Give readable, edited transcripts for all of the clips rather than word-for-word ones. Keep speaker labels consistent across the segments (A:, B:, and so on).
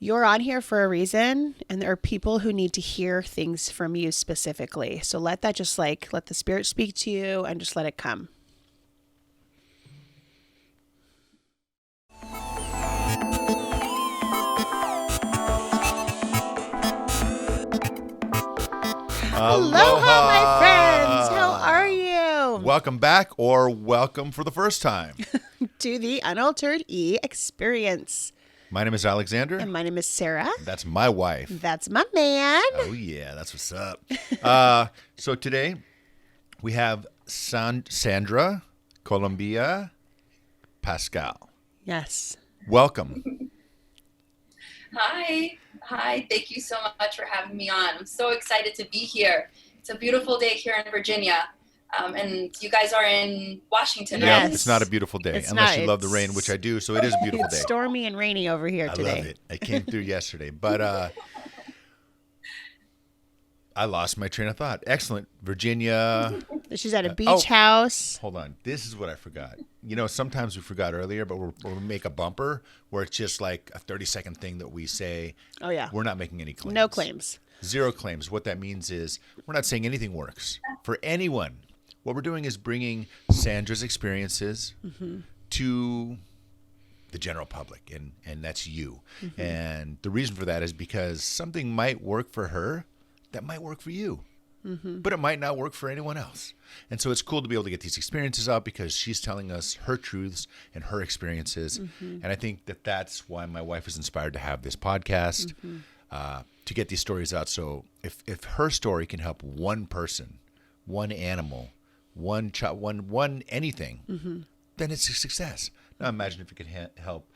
A: you're on here for a reason, and there are people who need to hear things from you specifically. So let that just let the Spirit speak to you and just let it come. Aloha, my friends. How are you?
B: Welcome back, or welcome for the first time
A: to the UnAlteredE experience.
B: My name is Alexander.
A: And my name is Sarah.
B: That's my wife.
A: That's my man.
B: Oh, yeah. That's what's up. So today we have Sandra Colombia Pascal.
A: Yes.
B: Welcome.
C: Hi. Thank you so much for having me on. I'm so excited to be here. It's a beautiful day here in Virginia. And you guys are in Washington, right?
B: Yeah, it's not a beautiful day unless you love the rain, which I do. So it is a beautiful day.
A: It's stormy and rainy over here today.
B: I love it. I came through yesterday, but I lost my train of thought. Excellent. Virginia.
A: She's at a beach house.
B: Hold on. This is what I forgot. You know, sometimes we forgot earlier, but we'll make a bumper where it's just like a 30-second thing that we say.
A: Oh, yeah.
B: We're not making any claims.
A: No claims.
B: Zero claims. What that means is we're not saying anything works for anyone. What we're doing is bringing Sandra's experiences to the general public, and that's you. Mm-hmm. And the reason for that is because something might work for her that might work for you, but it might not work for anyone else. And so it's cool to be able to get these experiences out because she's telling us her truths and her experiences. And I think that that's why my wife was inspired to have this podcast, to get these stories out. So if her story can help one person, one animal, one child, one anything, then it's a success. Now imagine if it could help,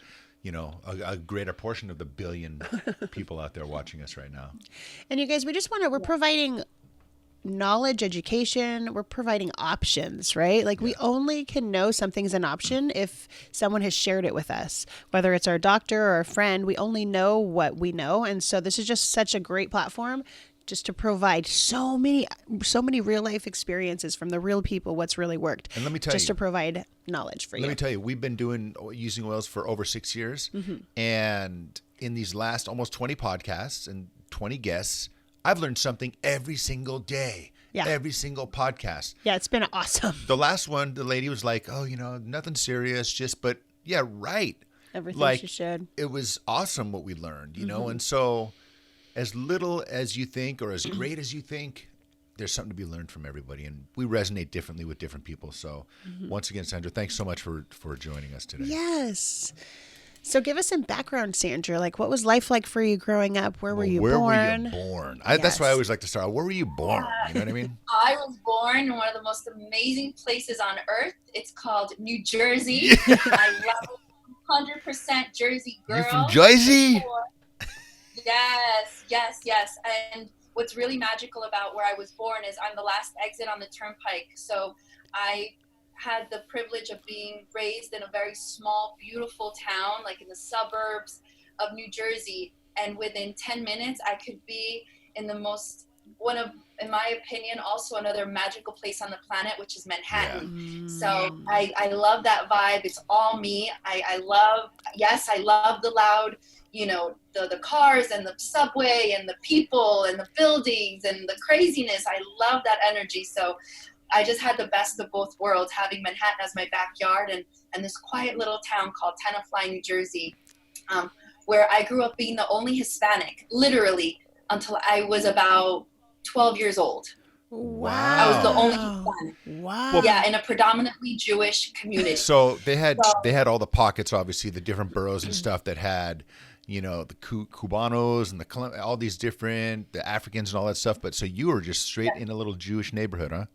B: you know, a greater portion of the billion people out there watching us right now.
A: And you guys, we're providing knowledge, education, we're providing options, right? Like we only can know something's an option if someone has shared it with us, whether it's our doctor or a friend. We only know what we know. And so this is just such a great platform just to provide so many real life experiences from the real people, what's really worked.
B: And let me tell you,
A: just to provide knowledge for you.
B: Let me tell you, we've been using oils for over 6 years. And in these last almost 20 podcasts and 20 guests, I've learned something every single day. Yeah. Every single podcast.
A: Yeah, it's been awesome.
B: The last one, the lady was like, oh, you know, nothing serious, but yeah, right.
A: Everything she shared.
B: It was awesome what we learned, you know, and so as little as you think or as great as you think, there's something to be learned from everybody. And we resonate differently with different people. So once again, Sandra, thanks so much for joining us today.
A: Yes. So give us some background, Sandra. Like, what was life like for you growing up? Where were you born?
B: Where were you born? That's why I always like to start. Where were you born? You know what I mean?
C: I was born in one of the most amazing places on earth. It's called New Jersey. I love it. 100% Jersey girl.
B: You from Jersey?
C: Yes. And what's really magical about where I was born is I'm the last exit on the turnpike. So I had the privilege of being raised in a very small, beautiful town, like in the suburbs of New Jersey. And within 10 minutes, I could be in in my opinion, also another magical place on the planet, which is Manhattan. Yeah. So I love that vibe. It's all me. I love the loud, you know, the cars and the subway and the people and the buildings and the craziness. I love that energy. So I just had the best of both worlds, having Manhattan as my backyard and this quiet little town called Tenafly, New Jersey, where I grew up being the only Hispanic, literally, until I was about 12 years old.
A: Wow.
C: I was the only Hispanic.
A: Wow.
C: Yeah, in a predominantly Jewish community.
B: So they had all the pockets, obviously, the different boroughs and stuff that had, you know, the Cubanos and all these different, the Africans and all that stuff. But so you were just straight in a little Jewish neighborhood, huh?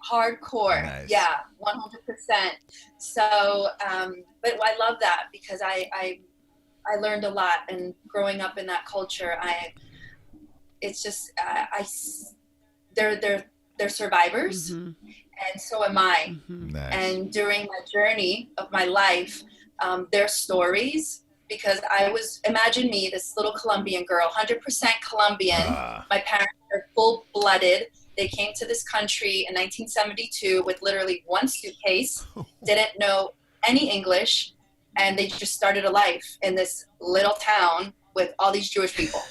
C: Hardcore.
B: Nice.
C: Yeah, 100%. So, but I love that because I learned a lot, and growing up in that culture, they're survivors, and so am I.
B: Nice.
C: And during my journey of my life, their stories, because imagine me, this little Colombian girl, 100% Colombian. My parents are full-blooded. They came to this country in 1972 with literally one suitcase, didn't know any English, and they just started a life in this little town with all these Jewish people.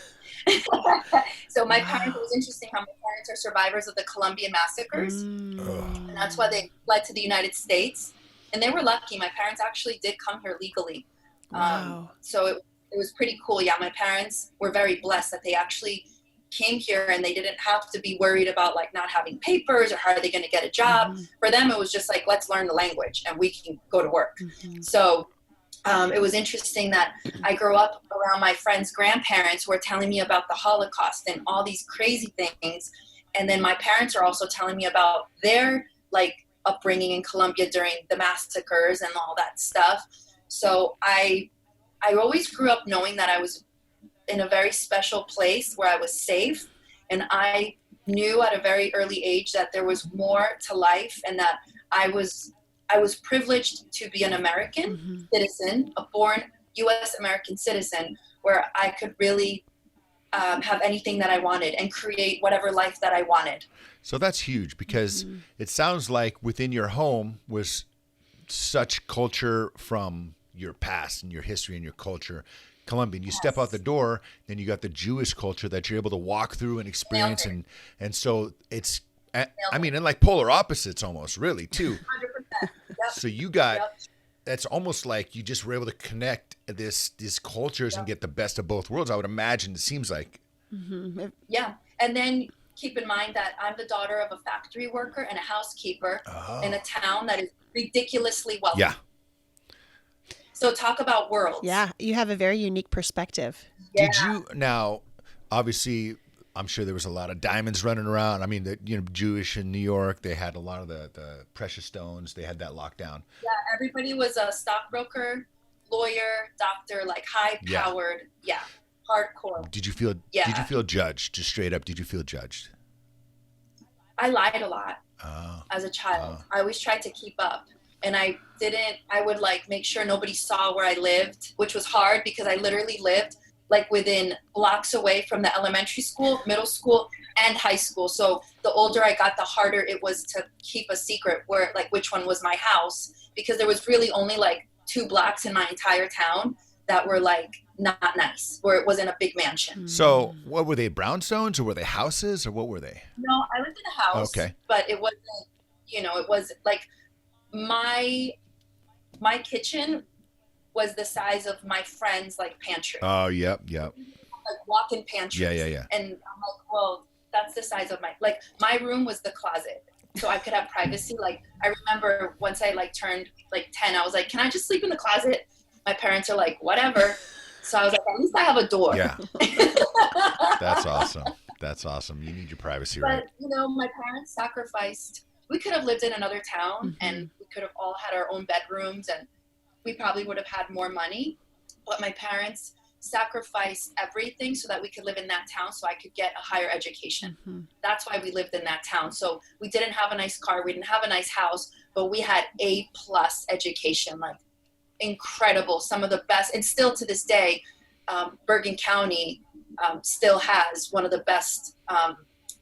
C: So my parents, it was interesting how my parents are survivors of the Colombian massacres. And that's why they fled to the United States. And they were lucky. My parents actually did come here legally.
A: Wow.
C: So it was pretty cool. Yeah, my parents were very blessed that they actually came here and they didn't have to be worried about like not having papers or how are they going to get a job. For them, it was just like, let's learn the language and we can go to work. So it was interesting that I grew up around my friends' grandparents who were telling me about the Holocaust and all these crazy things. And then my parents are also telling me about their like upbringing in Colombia during the massacres and all that stuff. So I always grew up knowing that I was in a very special place where I was safe. And I knew at a very early age that there was more to life and that I was privileged to be an American citizen, a born U.S. American citizen, where I could really have anything that I wanted and create whatever life that I wanted.
B: So that's huge because it sounds like within your home was such culture from your past and your history and your culture. Colombian, you step out the door, then you got the Jewish culture that you're able to walk through and experience. And so it's, I mean, and like polar opposites almost, really, too.
C: 100%. Yep.
B: So you got, that's almost like you just were able to connect these cultures and get the best of both worlds. I would imagine it seems like.
C: Yeah. And then keep in mind that I'm the daughter of a factory worker and a housekeeper in a town that is ridiculously wealthy.
B: Yeah.
C: So talk about worlds.
A: Yeah. You have a very unique perspective.
C: Yeah.
B: Did you, now, obviously, I'm sure there was a lot of diamonds running around. I mean, Jewish in New York, they had a lot of the precious stones. They had that locked down.
C: Yeah, everybody was a stockbroker, lawyer, doctor, like high-powered, hardcore.
B: Did you feel judged? Just straight up, did you feel judged?
C: I lied a lot as a child. I always tried to keep up. And I would like make sure nobody saw where I lived, which was hard because I literally lived like within blocks away from the elementary school, middle school, and high school. So the older I got, the harder it was to keep a secret where like which one was my house, because there was really only like 2 blocks in my entire town that were like not nice, where it wasn't a big mansion.
B: So what were they, brownstones, or were they houses, or what were they?
C: No, I lived in a house.
B: Okay.
C: But it wasn't, it was like my kitchen was the size of my friend's like pantry.
B: Oh, yep.
C: Like walk-in pantry.
B: Yeah.
C: And I'm like, well, that's the size of my room was the closet. So I could have privacy. Like I remember once I like turned like 10, I was like, can I just sleep in the closet? My parents are like, whatever. So I was like, at least I have a door.
B: Yeah. That's awesome. You need your privacy, right?
C: But, my parents sacrificed. We could have lived in another town and we could have all had our own bedrooms and we probably would have had more money. But my parents sacrificed everything so that we could live in that town so I could get a higher education. That's why we lived in that town. So we didn't have a nice car. We didn't have a nice house, but we had A+ education, like incredible, some of the best. And still to this day, Bergen County still has one of the best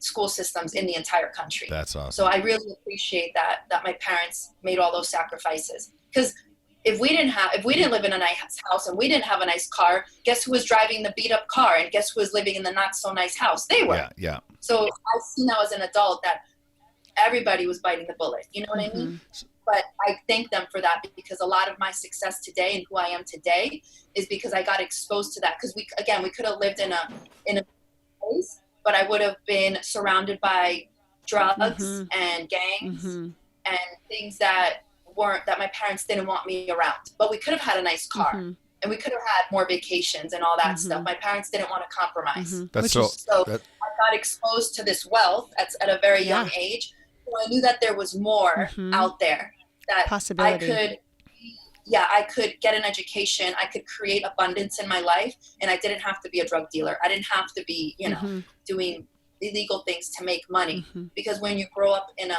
C: school systems in the entire country.
B: That's awesome.
C: So I really appreciate that my parents made all those sacrifices. Because if we didn't live in a nice house and we didn't have a nice car, guess who was driving the beat up car and guess who was living in the not so nice house? They were.
B: Yeah.
C: So I've seen now as an adult that everybody was biting the bullet. You know what I mean? But I thank them for that, because a lot of my success today and who I am today is because I got exposed to that. Because we could have lived in a place, but I would have been surrounded by drugs and gangs and things that my parents didn't want me around. But we could have had a nice car and we could have had more vacations and all that stuff. My parents didn't want to compromise. I got exposed to this wealth at a very young age. So I knew that there was more out there, that
A: possibility.
C: I could get an education. I could create abundance in my life, and I didn't have to be a drug dealer. I didn't have to be, doing illegal things to make money. Because when you grow up in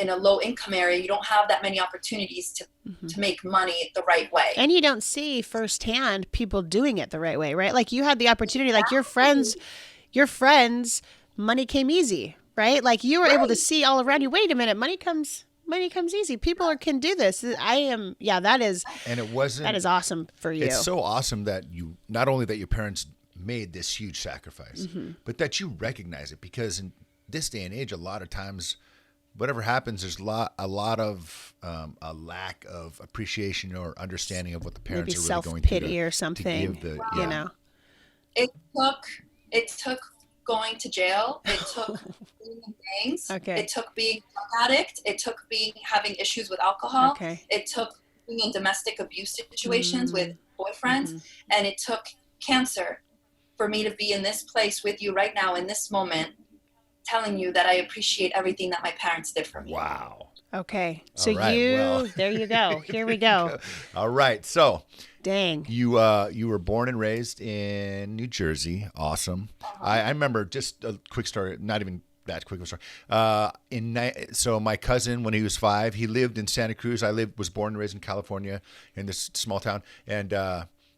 C: a low income area, you don't have that many opportunities to make money the right way.
A: And you don't see firsthand people doing it the right way, right? Like you had the opportunity, like your friends, money came easy, right? Like you were able to see all around you, wait a minute, money comes money comes easy. People can do this. That is
B: And it wasn't.
A: that is awesome for you.
B: It's so awesome that you not only that your parents made this huge sacrifice, but that you recognize it, because in this day and age, a lot of times, whatever happens, there's a lot of a lack of appreciation or understanding of what the parents
A: Maybe
B: are really going through.
A: self-pity or something. You know.
C: It took going to jail. It took being in gangs.
A: Okay.
C: It took being a drug addict. It took having issues with alcohol.
A: Okay.
C: It took being in domestic abuse situations with boyfriends, and it took cancer for me to be in this place with you right now in this moment, telling you that I appreciate everything that my parents did for me.
B: Wow.
A: Okay. So
B: All right,
A: there you go. Here we go.
B: All right. So
A: Dang.
B: you were born and raised in New Jersey. Awesome. I remember, just a quick story, not even that quick of a story. So my cousin, when he was 5, he lived in Santa Cruz. Was born and raised in California, in this small town. And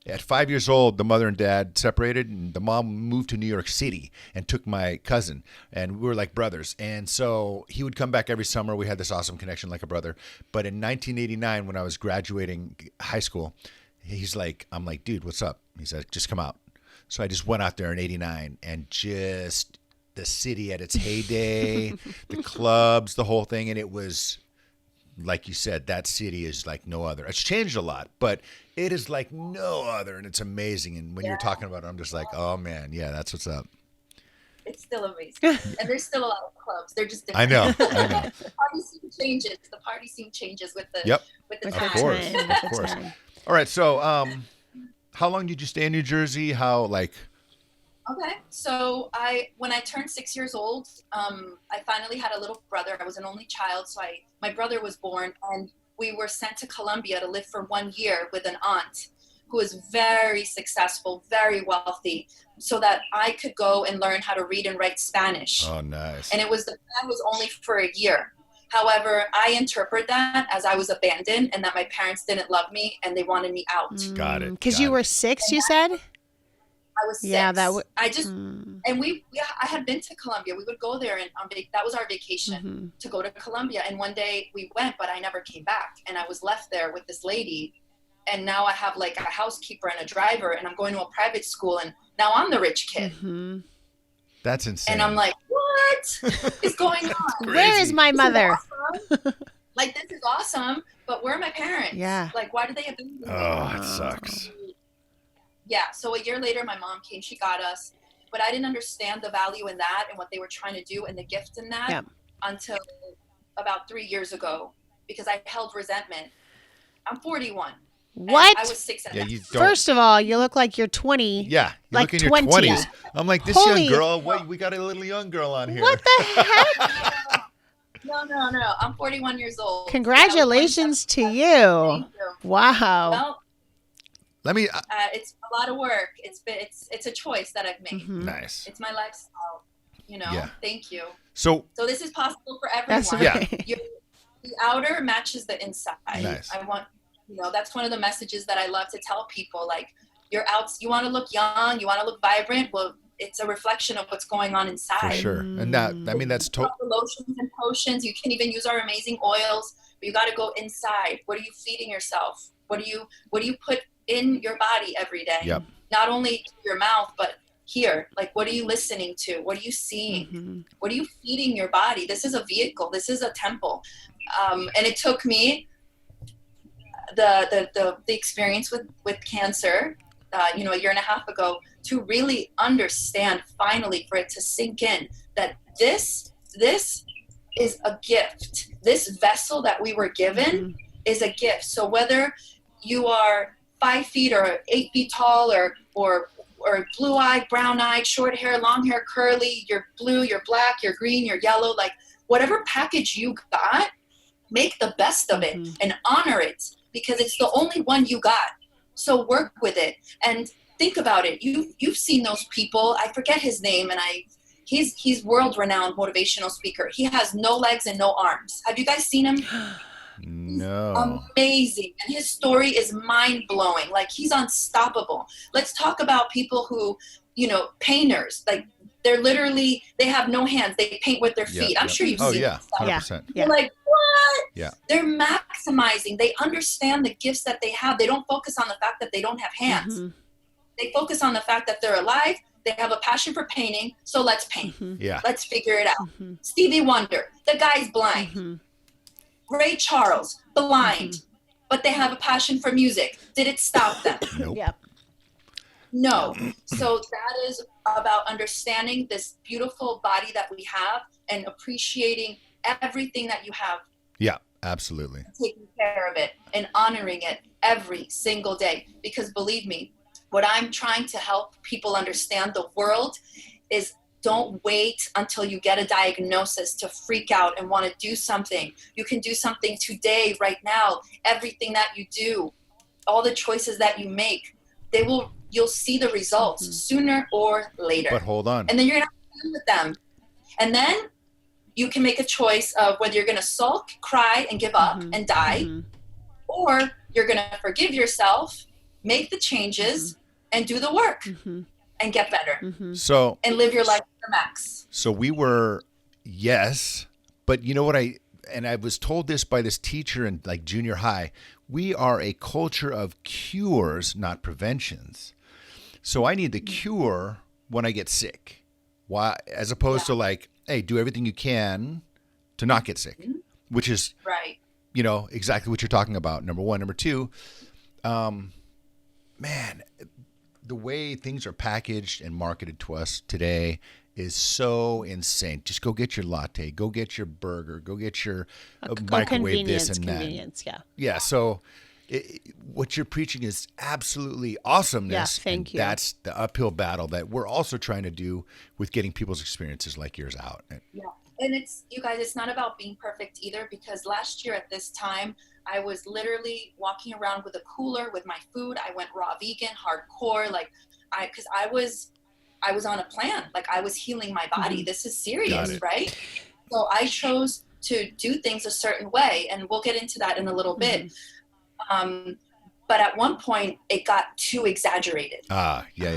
B: at 5 years old, the mother and dad separated, and the mom moved to New York City and took my cousin, and we were like brothers. And so he would come back every summer. We had this awesome connection, like a brother. But in 1989, when I was graduating high school, I'm like, dude, what's up? He said, just come out. So I just went out there in 89, and just the city at its heyday, the clubs, the whole thing. And it was, like you said, that city is like no other. It's changed a lot, but it is like no other, and it's amazing. And when you're talking about it, I'm just like, oh man, yeah, that's what's up.
C: It's still amazing. And there's still a lot of clubs. They're just different.
B: I know.
C: The party scene changes. The party scene changes with the time.
B: Of course. All right. So, how long did you stay in New Jersey?
C: Okay. So when I turned 6 years old, I finally had a little brother. I was an only child. So my brother was born, and we were sent to Colombia to live for 1 year with an aunt who was very successful, very wealthy, so that I could go and learn how to read and write Spanish.
B: Oh, nice.
C: And the plan was only for a year. However, I interpret that as I was abandoned and that my parents didn't love me and they wanted me out.
B: Got it.
A: Because you were 6, you said?
C: I was 6.
A: Yeah, that would.
C: And I had been to Colombia. We would go there, and that was our vacation to go to Colombia. And one day we went, but I never came back, and I was left there with this lady. And now I have like a housekeeper and a driver, and I'm going to a private school, and now I'm the rich kid.
B: That's insane.
C: And I'm like, what is going on?
A: Where is my mother?
C: Like, this is awesome, but where are my parents?
A: Yeah.
C: Like, why did they abandon me?
B: Oh, it sucks.
C: Yeah. So a year later, my mom came. She got us, but I didn't understand the value in that and what they were trying to do and the gift in that until about 3 years ago, because I held resentment. I'm 41.
A: What?
C: I was 6 at that time.
A: First of all, you look like you're 20.
B: Yeah, you
A: like
B: look in
A: 20.
B: your 20s. I'm like, this young girl. What? We got a little young girl on here.
A: What the heck?
C: No. I'm 41 years old.
A: Congratulations to you.
C: Thank you.
A: Wow.
C: Well,
B: let me.
C: It's a lot of work. It's a choice that I've made.
B: Nice.
C: It's my lifestyle.
B: Yeah.
C: Thank you.
B: So
C: this is possible for everyone.
A: That's right.
C: The outer matches the inside.
B: Nice.
C: I want, that's one of the messages that I love to tell people. Like, you're out, you want to look young, you want to look vibrant. Well, it's a reflection of what's going on inside.
B: For sure. And that's
C: The lotions and potions. You can even use our amazing oils, but you got to go inside. What are you feeding yourself? What do you put in your body every day?
B: Yep.
C: Not only your mouth, but here. Like, what are you listening to? What are you seeing? What are you feeding your body? This is a vehicle. This is a temple. And it took me the experience with cancer, a year and a half ago, to really understand, finally, for it to sink in that this is a gift. This vessel that we were given is a gift. So whether you are 5 feet or 8 feet tall or blue-eyed, brown-eyed, short hair, long hair, curly, you're blue, you're black, you're green, you're yellow, like whatever package you got, make the best of it and honor it, because it's the only one you got. So work with it and think about it. You've seen those people. I forget his name, and he's world-renowned motivational speaker. He has no legs and no arms. Have you guys seen him?
B: No.
C: Amazing. And his story is mind-blowing. Like, he's unstoppable. Let's talk about people who, painters. Like, They're literally, they have no hands. They paint with their feet. I'm sure you've seen
B: yeah,
C: this stuff.
B: 100%.
C: You're like, what?
B: Yeah.
C: They're maximizing. They understand the gifts that they have. They don't focus on the fact that they don't have hands. They focus on the fact that they're alive. They have a passion for painting. So let's paint.
B: Yeah.
C: Let's figure it out. Stevie Wonder, the guy's blind. Ray Charles, blind. But they have a passion for music. Did it stop them?
B: Nope.
A: Yep.
C: No. So that is about understanding this beautiful body that we have and appreciating everything that you have.
B: Yeah, absolutely.
C: Taking care of it and honoring it every single day. Because believe me, what I'm trying to help people understand the world is, don't wait until you get a diagnosis to freak out and want to do something. You can do something today, right now. Everything that you do, all the choices that you make, you'll see the results sooner or later.
B: But hold on.
C: And then you're going to deal with them. And then you can make a choice of whether you're going to sulk, cry, and give up and die, or you're going to forgive yourself, make the changes, and do the work and get better.
B: So,
C: and live your life to the max.
B: So we were, yes, but you know what I was told this by this teacher in like junior high, we are a culture of cures, not preventions. So I need the cure when I get sick. Why, as opposed to like, hey, do everything you can to not get sick, which is,
C: right,
B: you know, exactly what you're talking about. Number one. Number two, man, the way things are packaged and marketed to us today is so insane. Just go get your latte, go get your burger, go get your microwave this and that.
A: Convenience, yeah.
B: Yeah, so what you're preaching is absolutely awesomeness.
A: Yeah, thank you.
B: That's the uphill battle that we're also trying to do with getting people's experiences like yours out.
C: Yeah, and it's, you guys, it's not about being perfect either, because last year at this time, I was literally walking around with a cooler with my food. I went raw vegan, hardcore, because I was on a plan. Like, I was healing my body. This is serious, right? So I chose to do things a certain way, and we'll get into that in a little bit. But at one point, it got too exaggerated.
B: Yeah.
C: You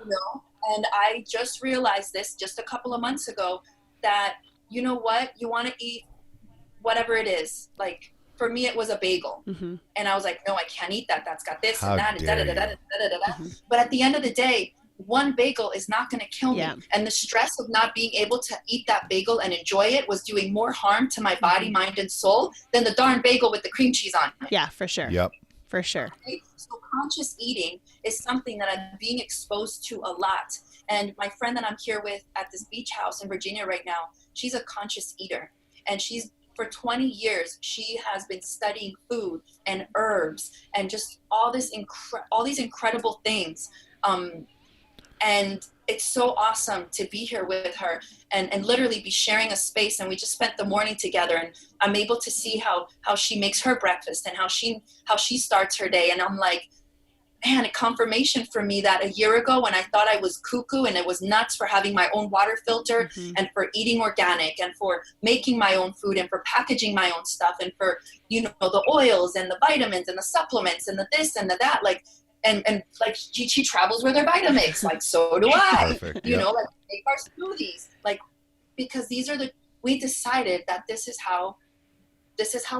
C: know? And I just realized this just a couple of months ago, that, you know what, you want to eat whatever it is. Like, for me, it was a bagel. And I was like, no, I can't eat that. That's got this and that. And But at the end of the day, one bagel is not going to kill me. And the stress of not being able to eat that bagel and enjoy it was doing more harm to my body, mind, and soul than the darn bagel with the cream cheese on it.
A: Yeah, for sure.
B: Yep.
A: For sure.
C: Right? So conscious eating is something that I'm being exposed to a lot. And my friend that I'm here with at this beach house in Virginia right now, she's a conscious eater. And for 20 years, she has been studying food and herbs and just all these incredible things. And it's so awesome to be here with her and literally be sharing a space. And we just spent the morning together, and I'm able to see how she makes her breakfast and how she starts her day. And I'm like, man, a confirmation for me that a year ago, when I thought I was cuckoo and it was nuts for having my own water filter and for eating organic and for making my own food and for packaging my own stuff and for, you know, the oils and the vitamins and the supplements and the this and the that, like, and like she travels with her Vitamix, like, so do I.
B: Perfect.
C: You know, like, make our smoothies, like, because we decided that this is how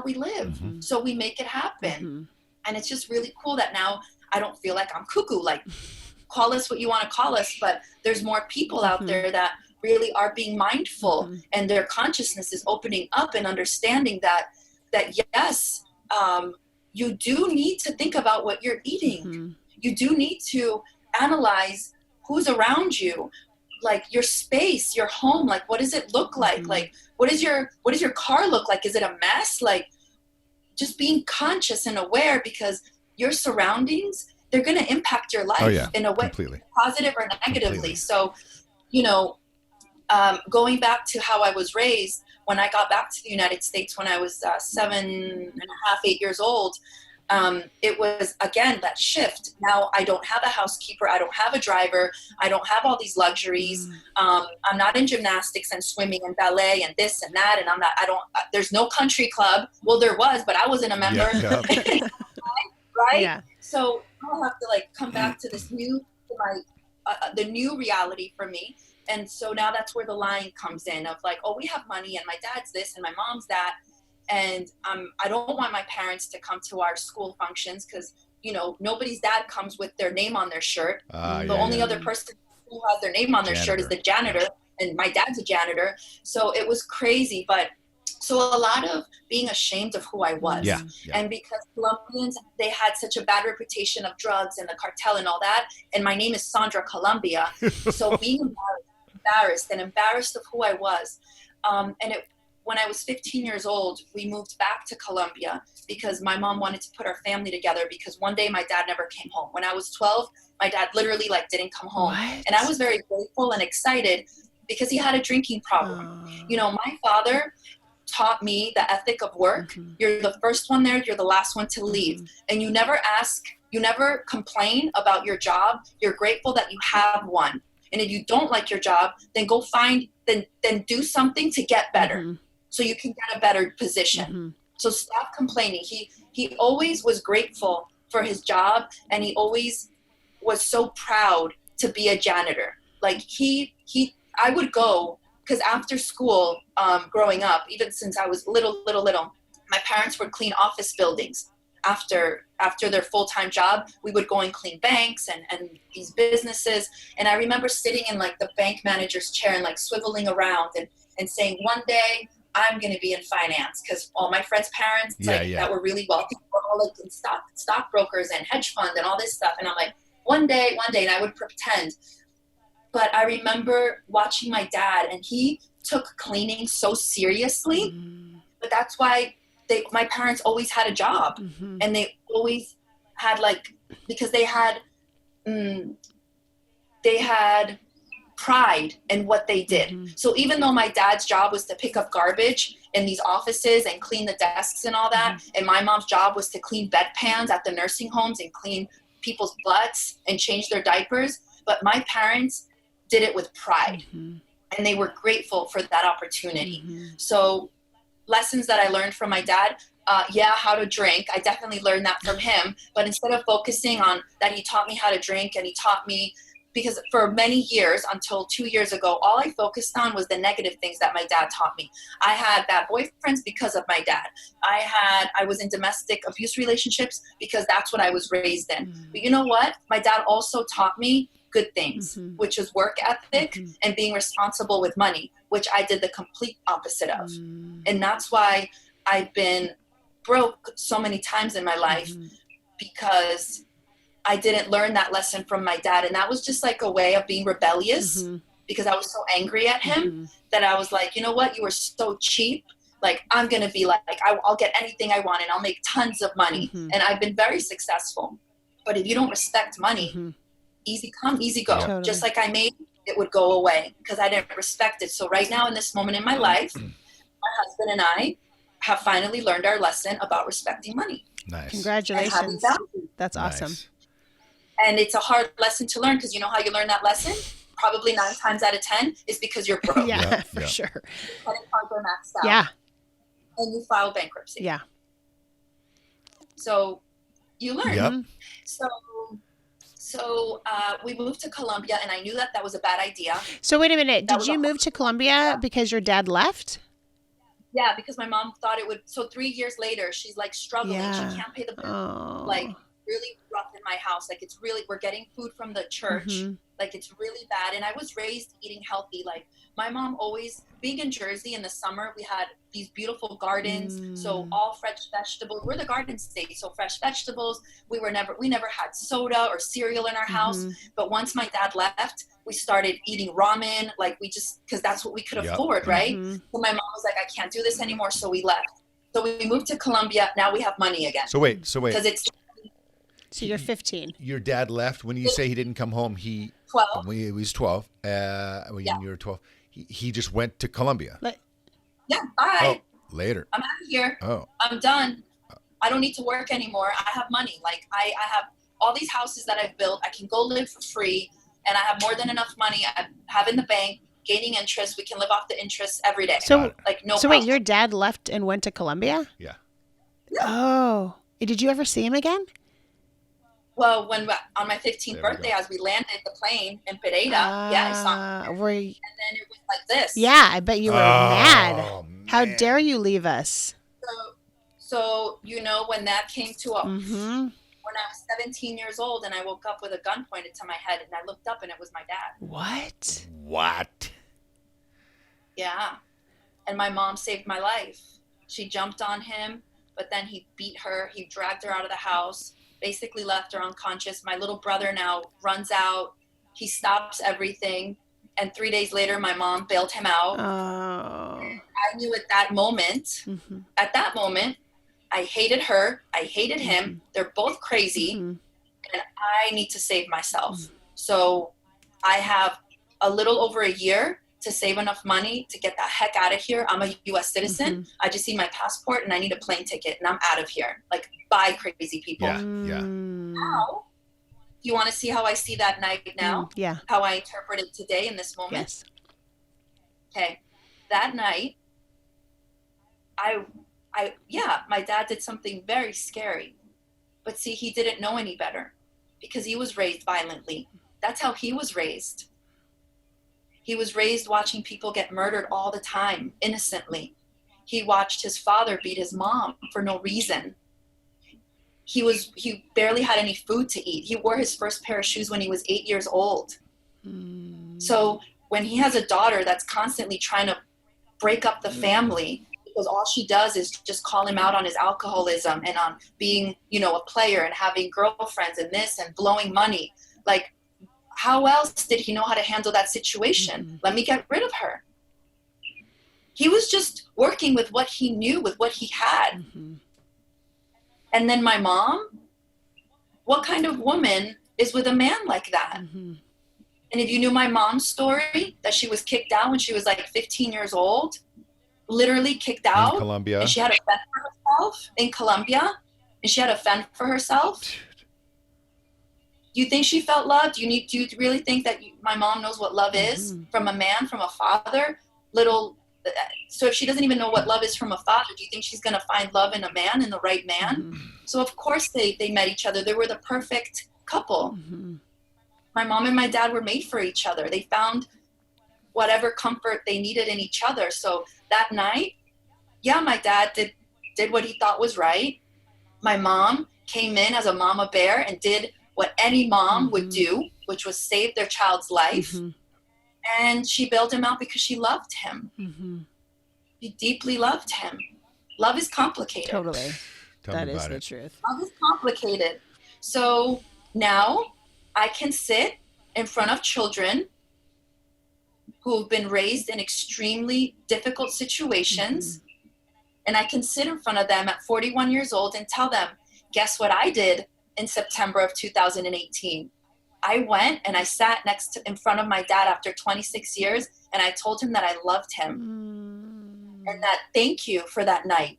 C: we live. So we make it happen. And it's just really cool that now I don't feel like I'm cuckoo. Like, call us what you want to call us, but there's more people out there that really are being mindful, and their consciousness is opening up and understanding that yes, you do need to think about what you're eating. You do need to analyze who's around you, like your space, your home. Like, what does it look like? Like, what does your car look like? Is it a mess? Like, just being conscious and aware, because your surroundings, they're going to impact your life in a way, positive or negatively. So, you know, going back to how I was raised, when I got back to the United States when I was 7.5, 8 years old, it was, again, that shift. Now I don't have a housekeeper. I don't have a driver. I don't have all these luxuries. I'm not in gymnastics and swimming and ballet and this and that. And there's no country club. Well, there was, but I wasn't a member. Right? Yeah. So I'll have to, like, come back to this the new reality for me. And so now that's where the lying comes in of like, oh, we have money and my dad's this and my mom's that. And I don't want my parents to come to our school functions because, nobody's dad comes with their name on their shirt. The only other person who has their name on their shirt is the janitor. And my dad's a janitor. So it was crazy. But so a lot of being ashamed of who I was.
B: Yeah.
C: And because Colombians, they had such a bad reputation of drugs and the cartel and all that. And my name is Sandra Colombia. So being embarrassed of who I was. When I was 15 years old, we moved back to Colombia because my mom wanted to put our family together because one day my dad never came home. When I was 12, my dad literally didn't come home.
A: What?
C: And I was very grateful and excited because he had a drinking problem. My father taught me the ethic of work. You're the first one there, you're the last one to leave. And you never complain about your job. You're grateful that you have one. And if you don't like your job, then go then do something to get better so you can get a better position. So stop complaining. He always was grateful for his job, and he always was so proud to be a janitor. Like I would go, because after school, growing up, even since I was little, my parents would clean office buildings. After their full-time job, we would go and clean banks and these businesses. And I remember sitting in like the bank manager's chair and like swiveling around and saying, one day I'm going to be in finance, because all my friends' parents that were really wealthy were all like in stockbrokers and hedge fund and all this stuff. And I'm like, one day, and I would pretend. But I remember watching my dad, and he took cleaning so seriously. But that's why my parents always had a job, and they always had because they had pride in what they did. So even though my dad's job was to pick up garbage in these offices and clean the desks and all that, and my mom's job was to clean bedpans at the nursing homes and clean people's butts and change their diapers, but my parents did it with pride, and they were grateful for that opportunity. So lessons that I learned from my dad, how to drink. I definitely learned that from him. But instead of focusing on that, he taught me how to drink, and he taught me, because for many years, until 2 years ago, all I focused on was the negative things that my dad taught me. I had bad boyfriends because of my dad. I was in domestic abuse relationships because that's what I was raised in. But you know what? My dad also taught me good things, which is work ethic and being responsible with money, which I did the complete opposite of. And that's why I've been broke so many times in my life, because I didn't learn that lesson from my dad. And that was just like a way of being rebellious, because I was so angry at him that I was like, you know what? You were so cheap. Like, I'm going to be like, I'll get anything I want and I'll make tons of money. And I've been very successful. But if you don't respect money, easy come, easy go.
A: Totally.
C: Just like I made it would go away because I didn't respect it. So right now in this moment in my life, my husband and I have finally learned our lesson about respecting money.
B: Nice.
A: Congratulations. That's awesome.
B: Nice.
C: And it's a hard lesson to learn, because you know how you learn that lesson? Probably 9 times out of 10 is because you're broke.
A: For sure.
C: Credit cards are maxed out.
A: Yeah.
C: And you file bankruptcy.
A: Yeah.
C: So you learn.
B: Yep.
C: So we moved to Colombia, and I knew that was a bad idea.
A: So wait a minute. Did you move to Colombia because your dad left?
C: Yeah, because my mom thought it would. So 3 years later, she's like struggling.
A: Yeah.
C: She can't pay the bill.
A: Oh.
C: Like really rough in my house. Like it's really, we're getting food from the church. Like it's really bad. And I was raised eating healthy. Like my mom always, being in Jersey in the summer, we had these beautiful gardens. So all fresh vegetables. We're the garden state. So fresh vegetables. We never had soda or cereal in our house. But once my dad left, we started eating ramen. Like because that's what we could afford, right? So my mom was like, I can't do this anymore. So we left. So we moved to Colombia. Now we have money again.
B: So wait.
C: Because it's...
A: So you're 15.
B: Your dad left. When you say he didn't come home,
C: 12.
B: When he was 12. When you were 12, he just went to Colombia.
C: Yeah, bye.
B: Oh, later.
C: I'm out of here.
B: Oh.
C: I'm done. I don't need to work anymore. I have money. Like I have all these houses that I've built. I can go live for free, and I have more than enough money I have in the bank, gaining interest. We can live off the interest every day.
A: So
C: no
A: So
C: problem.
A: wait, your dad left and went to Colombia?
B: Yeah.
A: Oh. Did you ever see him again?
C: Well, on my 15th
B: There we
C: birthday,
B: go.
C: as we landed the plane in Pereira, yeah, I saw him.
A: Were you,
C: And then it was like this.
A: yeah, I bet you were mad.
B: Oh
A: How dare
B: man.
A: you leave us?
C: So when that came to a,
A: Mm-hmm.
C: when I was 17 years old and I woke up with a gun pointed to my head and I looked up and it was my dad.
A: What?
B: What?
C: Yeah. And my mom saved my life. She jumped on him, but then he beat her. He dragged her out of the house, basically left her unconscious. My little brother now runs out. He stops everything. And 3 days later, my mom bailed him out.
A: Oh.
C: I knew
A: Mm-hmm.
C: at that moment, I hated her. I hated him.
A: Mm-hmm.
C: They're both crazy.
A: Mm-hmm.
C: And I need to save myself. So I have a little over a year to save enough money to get the heck out of here. I'm a US citizen.
A: Mm-hmm.
C: I just need my passport and I need a plane ticket and I'm out of here. Like, bye, crazy people.
B: Yeah. Yeah.
C: Now, do you want to see how I see that night now?
A: Yeah.
C: How I interpret it today in this moment?
A: Yes.
C: Okay. That night, my dad did something very scary. But see, he didn't know any better because he was raised violently. That's how he was raised. He was raised watching people get murdered all the time, innocently. He watched his father beat his mom for no reason. He barely had any food to eat. He wore his first pair of shoes when he was 8 years old. So when he has a daughter that's constantly trying to break up the family, because all she does is just call him out on his alcoholism and on being, a player and having girlfriends and this and blowing money. Like, how else did he know how to handle that situation? Let me get rid of her. He was just working with what he knew, with what he had. And then my mom, what kind of woman is with a man like that? And if you knew my mom's story, that she was kicked out when she was like 15 years old, literally kicked out.
B: In Colombia.
C: And she had to fend for herself in Colombia. And she had to fend for herself. Do you think she felt loved? Do you really think that my mom knows what love is from a man, from a father? So if she doesn't even know what love is from a father, do you think she's going to find love in a man, in the right man? So of course they met each other. They were the perfect couple. My mom and my dad were made for each other. They found whatever comfort they needed in each other. So that night, yeah, my dad did what he thought was right. My mom came in as a mama bear and did what any mom would do, which was save their child's life. And she bailed him out because she loved him. She deeply loved him. Love is complicated.
A: Totally.
B: Tell
A: That
B: me
A: is
B: about
A: the
B: it.
A: truth.
C: Love is complicated. So now I can sit in front of children who have been raised in extremely difficult situations. And I can sit in front of them at 41 years old and tell them, guess what I did in September of 2018? I went and I sat in front of my dad after 26 years and I told him that I loved him and that thank you for that night.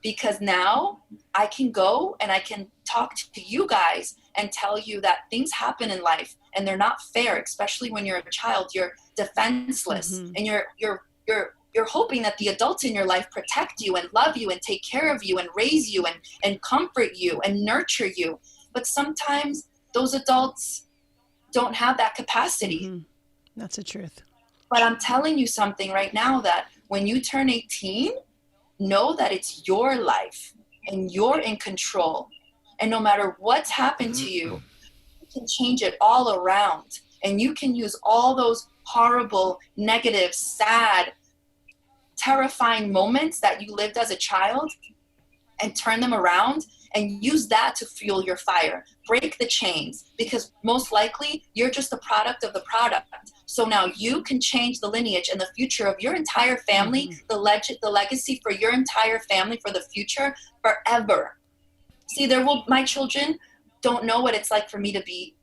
C: Because now I can go and I can talk to you guys and tell you that things happen in life and they're not fair, especially when you're a child. You're defenseless and you're hoping that the adults in your life protect you and love you and take care of you and raise you and comfort you and nurture you. But sometimes those adults don't have that capacity.
A: That's the truth.
C: But I'm telling you something right now, that when you turn 18, know that it's your life and you're in control. And no matter what's happened to you, you can change it all around. And you can use all those horrible, negative, sad, terrifying moments that you lived as a child and turn them around and use that to fuel your fire. Break the chains, because most likely you're just a product of the product. So now you can change the lineage and the future of your entire family, the legacy for your entire family for the future forever. See, my children don't know what it's like for me to be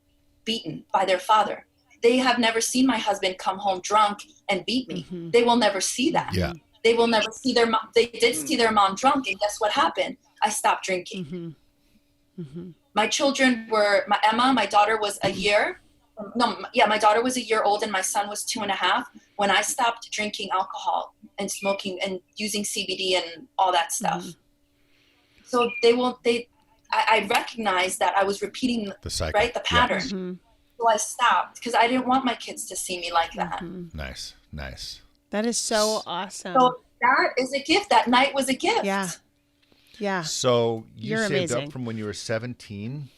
C: beaten by their father. They have never seen my husband come home drunk and beat me. They will never see that.
B: Yeah.
C: They will never see their mom. They did see their mom drunk, and guess what happened? I stopped drinking. My children Emma, my daughter was a year. My daughter was a year old and my son was 2.5 when I stopped drinking alcohol and smoking and using CBD and all that stuff. So I recognized that I was repeating
B: The cycle.
C: right, the pattern.
B: Yeah.
A: Mm-hmm.
C: So I stopped because I didn't want my kids to see me like that.
A: Mm-hmm.
B: Nice. Nice.
A: That is so awesome.
C: So that is a gift. That night was a gift.
A: Yeah. Yeah.
B: So you
A: You're
B: saved
A: amazing.
B: up from when you were 17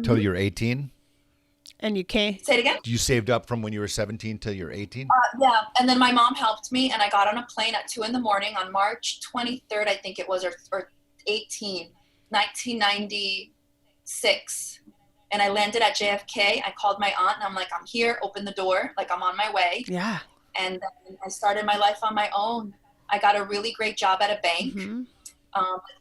B: till you're 18?
A: And you can't.
C: Say it again.
B: You saved up from when you were 17 till you're 18?
C: Yeah. And then my mom helped me, and I got on a plane at 2 a.m. on March 23rd, I think it was, or 1996. And I landed at JFK. I called my aunt, and I'm like, I'm here, open the door, like I'm on my way.
A: Yeah.
C: And then I started my life on my own. I got a really great job at a bank.
A: Mm-hmm.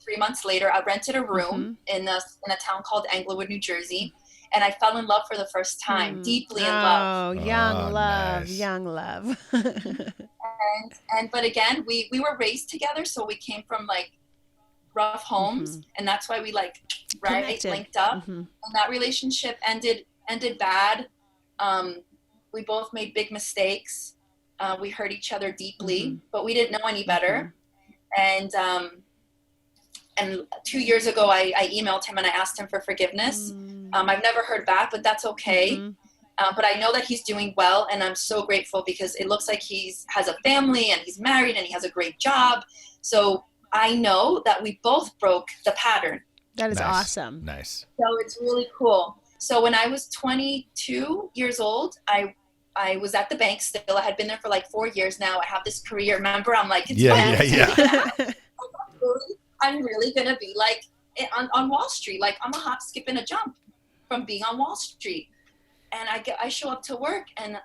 C: 3 months later, I rented a room in a town called Englewood, New Jersey, and I fell in love for the first time, deeply in love.
A: Oh, young
B: Oh,
A: love,
B: nice.
A: young love.
C: But again, we were raised together, so we came from like rough homes, and that's why we like
A: Connected.
C: linked up.
A: Mm-hmm.
C: And that relationship ended bad. We both made big mistakes. We hurt each other deeply, but we didn't know any better. And 2 years ago, I emailed him and I asked him for forgiveness. I've never heard back, but that's okay. But I know that he's doing well, and I'm so grateful because it looks like has a family and he's married and he has a great job. So I know that we both broke the pattern.
A: That is
B: Nice.
A: awesome.
B: Nice.
C: So it's really cool. So when I was 22 years old, I was at the bank still. I had been there for like 4 years now. I have this career. Remember, I'm like, it's fun. I'm really going to be like on Wall Street. Like I'm a hop, skip, and a jump from being on Wall Street. And I show up to work, and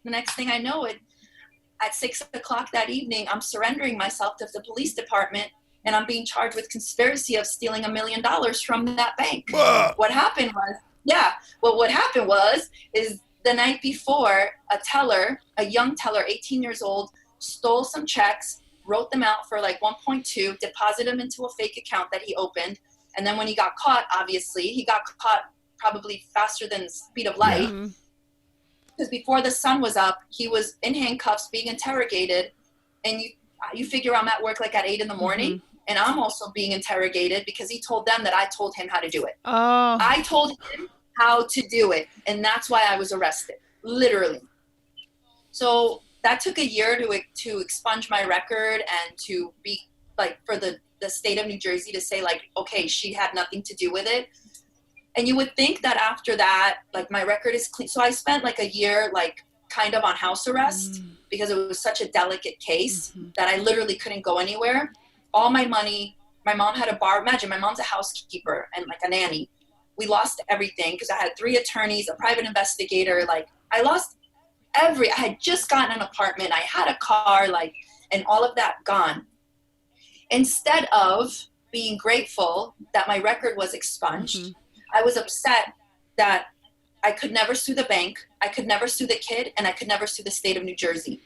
C: the next thing I know, at 6 o'clock that evening, I'm surrendering myself to the police department, and I'm being charged with conspiracy of stealing $1 million from that bank.
B: Whoa.
C: What happened was the night before, a young teller, 18 years old, stole some checks, wrote them out for like 1.2, deposited them into a fake account that he opened. And then when he got caught, obviously, he got caught probably faster than the speed of light. Because before the sun was up, he was in handcuffs being interrogated. And you figure I'm at work like at 8 a.m. And I'm also being interrogated because he told them that I told him how to do it.
A: Oh.
C: I told him how to do it. And that's why I was arrested, literally. So that took a year to expunge my record and to be like, for the state of New Jersey to say like, okay, she had nothing to do with it. And you would think that after that, like my record is clean. So I spent like a year, like kind of on house arrest because it was such a delicate case that I literally couldn't go anywhere. All my money, my mom had a bar. Imagine my mom's a housekeeper and like a nanny. We lost everything because I had 3 attorneys, a private investigator. Like I lost I had just gotten an apartment. I had a car, like, and all of that gone. Instead of being grateful that my record was expunged, I was upset that I could never sue the bank, I could never sue the kid, and I could never sue the state of New Jersey.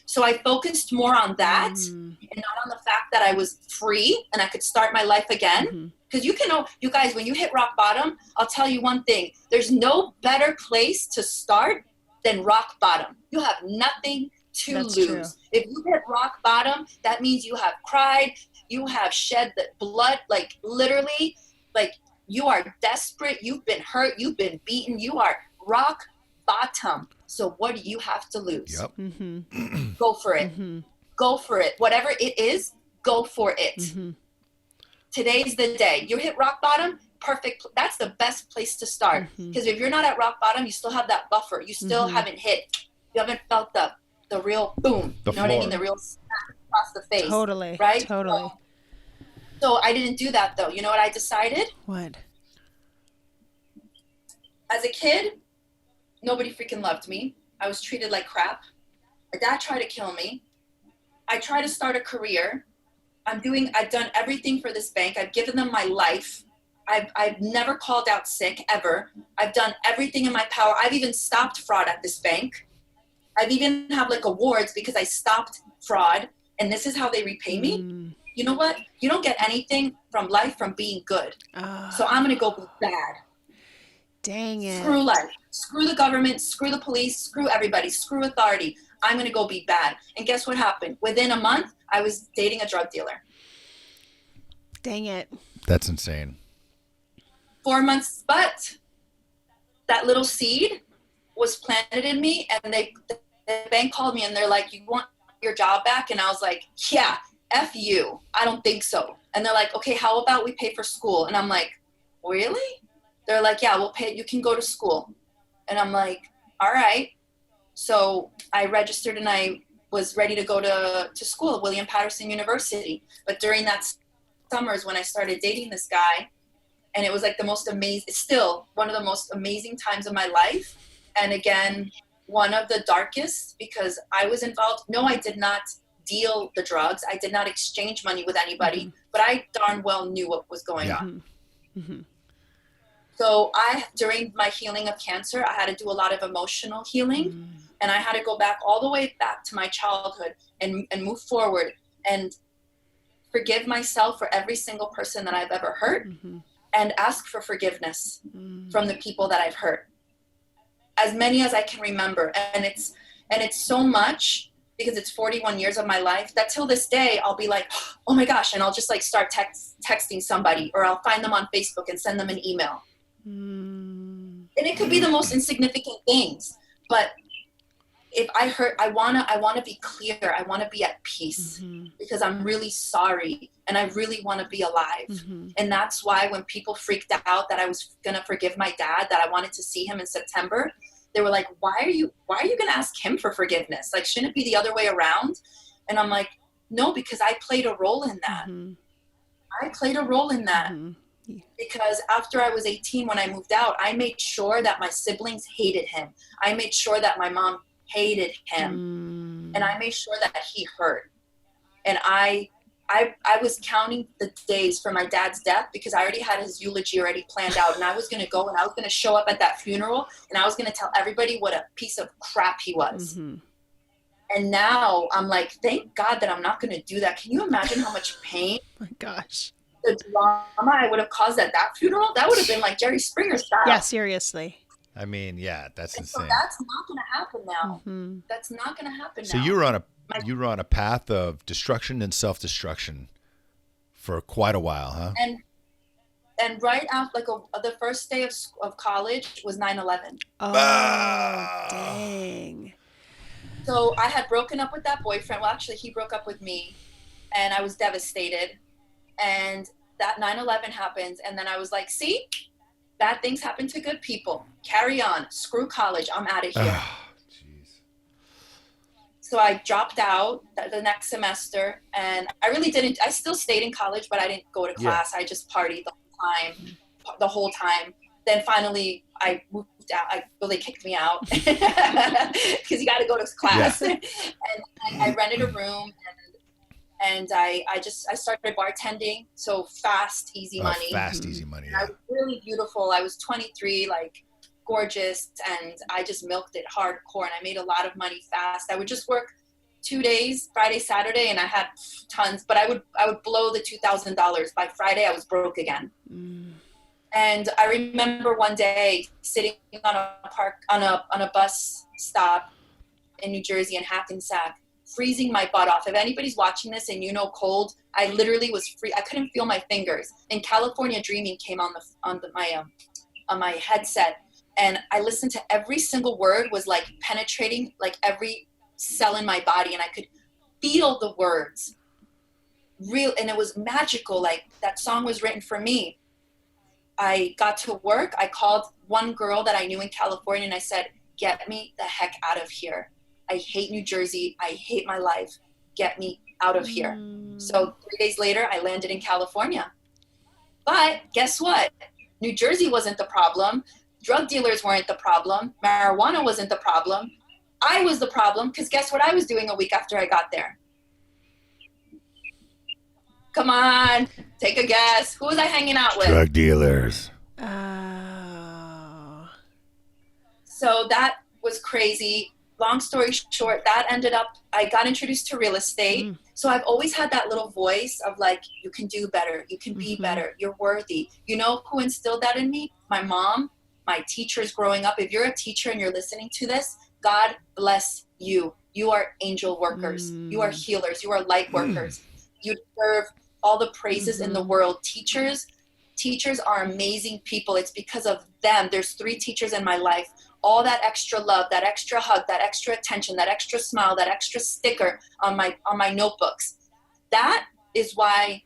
C: So I focused more on that and not on the fact that I was free and I could start my life again. Because you guys, when you hit rock bottom, I'll tell you one thing. There's no better place to start than rock bottom. You have nothing to lose. True. If you hit rock bottom, that means you have cried, you have shed the blood, like literally, like you are desperate, you've been hurt, you've been beaten, you are rock bottom. So what do you have to lose?
B: Yep.
C: Go for it. Go for it. Whatever it is, go for it. Today's the day. You hit rock bottom, perfect. That's the best place to start. Because if you're not at rock bottom, you still have that buffer. You still haven't hit. You haven't felt the real boom.
B: The
C: you know
B: floor.
C: what I mean? The real smack across the face.
A: Totally.
C: Right?
A: Totally.
C: So I didn't do that though. You know what I decided?
A: What?
C: As a kid, nobody freaking loved me. I was treated like crap. My dad tried to kill me. I tried to start a career. I've done everything for this bank. I've given them my life. I've never called out sick ever. I've done everything in my power. I've even stopped fraud at this bank. I've even have like awards because I stopped fraud, and this is how they repay me. You know what? You don't get anything from life from being good. So I'm gonna go be bad.
A: Dang it.
C: Screw life. Screw the government. Screw the police. Screw everybody. Screw authority. I'm gonna go be bad. And guess what happened? Within a month, I was dating a drug dealer.
A: Dang it.
B: That's insane.
C: 4 months, but that little seed was planted in me, and the bank called me and they're like, you want your job back? And I was like, yeah, F you. I don't think so. And they're like, okay, how about we pay for school? And I'm like, really? They're like, yeah, we'll pay. You can go to school. And I'm like, all right. So I registered and I was ready to go to school at William Patterson University. But during that summer is when I started dating this guy. And it was like the most amazing, it's still one of the most amazing times of my life. And again, one of the darkest, because I was involved. No, I did not deal the drugs. I did not exchange money with anybody, but I darn well knew what was going on.
A: Mm-hmm.
C: So during my healing of cancer, I had to do a lot of emotional healing, and I had to go back all the way back to my childhood and move forward and forgive myself for every single person that I've ever hurt, and ask for forgiveness from the people that I've hurt, as many as I can remember. And it's so much, because it's 41 years of my life, that till this day I'll be like, oh my gosh, and I'll just like start texting somebody, or I'll find them on Facebook and send them an email. And it could be the most insignificant things, but if I hurt, I wanna be clear. I wanna be at peace, because I'm really sorry and I really want to be alive. And that's why when people freaked out that I was gonna forgive my dad, that I wanted to see him in September, they were like, why are you gonna ask him for forgiveness? Like, shouldn't it be the other way around? And I'm like, no, because I played a role in that. I played a role in that. Because after I was 18, when I moved out, I made sure that my siblings hated him. I made sure that my mom hated him. And I made sure that he hurt. And I was counting the days for my dad's death, because I already had his eulogy already planned out. And I was going to go and I was going to show up at that funeral, and I was going to tell everybody what a piece of crap he was. And now I'm like, thank God that I'm not going to do that. Can you imagine how much pain?
A: Oh my gosh.
C: The drama I would have caused at that funeral? That would have been like Jerry Springer style.
A: Yeah, seriously.
B: I mean, yeah, that's insane.
C: So that's not going to happen now. That's not going to happen now.
B: So you were on a path of destruction and self-destruction for quite a while, huh?
C: And right after, like the first day of college was 9/11.
A: Oh, dang.
C: So I had broken up with that boyfriend. Well, actually, he broke up with me, and I was devastated. And that 9/11 happened, and then I was like, see, bad things happen to good people. Carry on. Screw college. I'm out of here.
B: Jeez.
C: So I dropped out the next semester, and I really didn't. I still stayed in college, but I didn't go to class. I just partied the whole time. Then finally, I moved out. They kicked me out because you got to go to class. Yeah. And I rented a room, and I started bartending. So fast, easy money.
B: Easy money.
C: Yeah. I was really beautiful. I was 23, like gorgeous, and I just milked it hardcore, and I made a lot of money fast. I would just work 2 days, Friday, Saturday, and I had tons, but I would blow the $2,000. By Friday, I was broke again. And I remember one day sitting on a bus stop in New Jersey in Hackensack, freezing my butt off. If anybody's watching this and you know cold, I literally was free. I couldn't feel my fingers. And California Dreaming came on my headset, and I listened to every single word was like penetrating like every cell in my body, and I could feel the words and it was magical. Like that song was written for me. I got to work. I called one girl that I knew in California, and I said, get me the heck out of here. I hate New Jersey. I hate my life. Get me out of here. So 3 days later, I landed in California. But guess what? New Jersey wasn't the problem. Drug dealers weren't the problem. Marijuana wasn't the problem. I was the problem, because guess what I was doing a week after I got there? Come on, take a guess. Who was I hanging out with?
B: Drug dealers.
A: Oh.
C: So that was crazy. Long story short, that ended up, I got introduced to real estate. So I've always had that little voice of like, you can do better. You can be better. You're worthy. You know who instilled that in me? My mom, my teachers growing up. If you're a teacher and you're listening to this, God bless you. You are angel workers. You are healers. You are light workers. You deserve all the praises in the world. Teachers, Teachers are amazing people. It's because of them. There's 3 teachers in my life. All that extra love, that extra hug, that extra attention, that extra smile, that extra sticker on my notebooks. That is why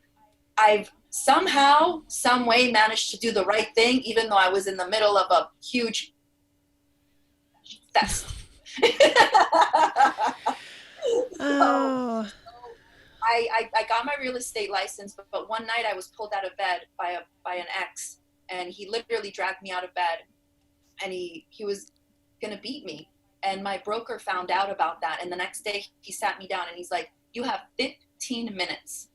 C: I've somehow, some way managed to do the right thing, even though I was in the middle of a huge fest.
A: Oh.
C: I got my real estate license, but one night I was pulled out of bed by an ex, and he literally dragged me out of bed, and he was gonna beat me. And my broker found out about that, and the next day he sat me down and he's like, you have 15 minutes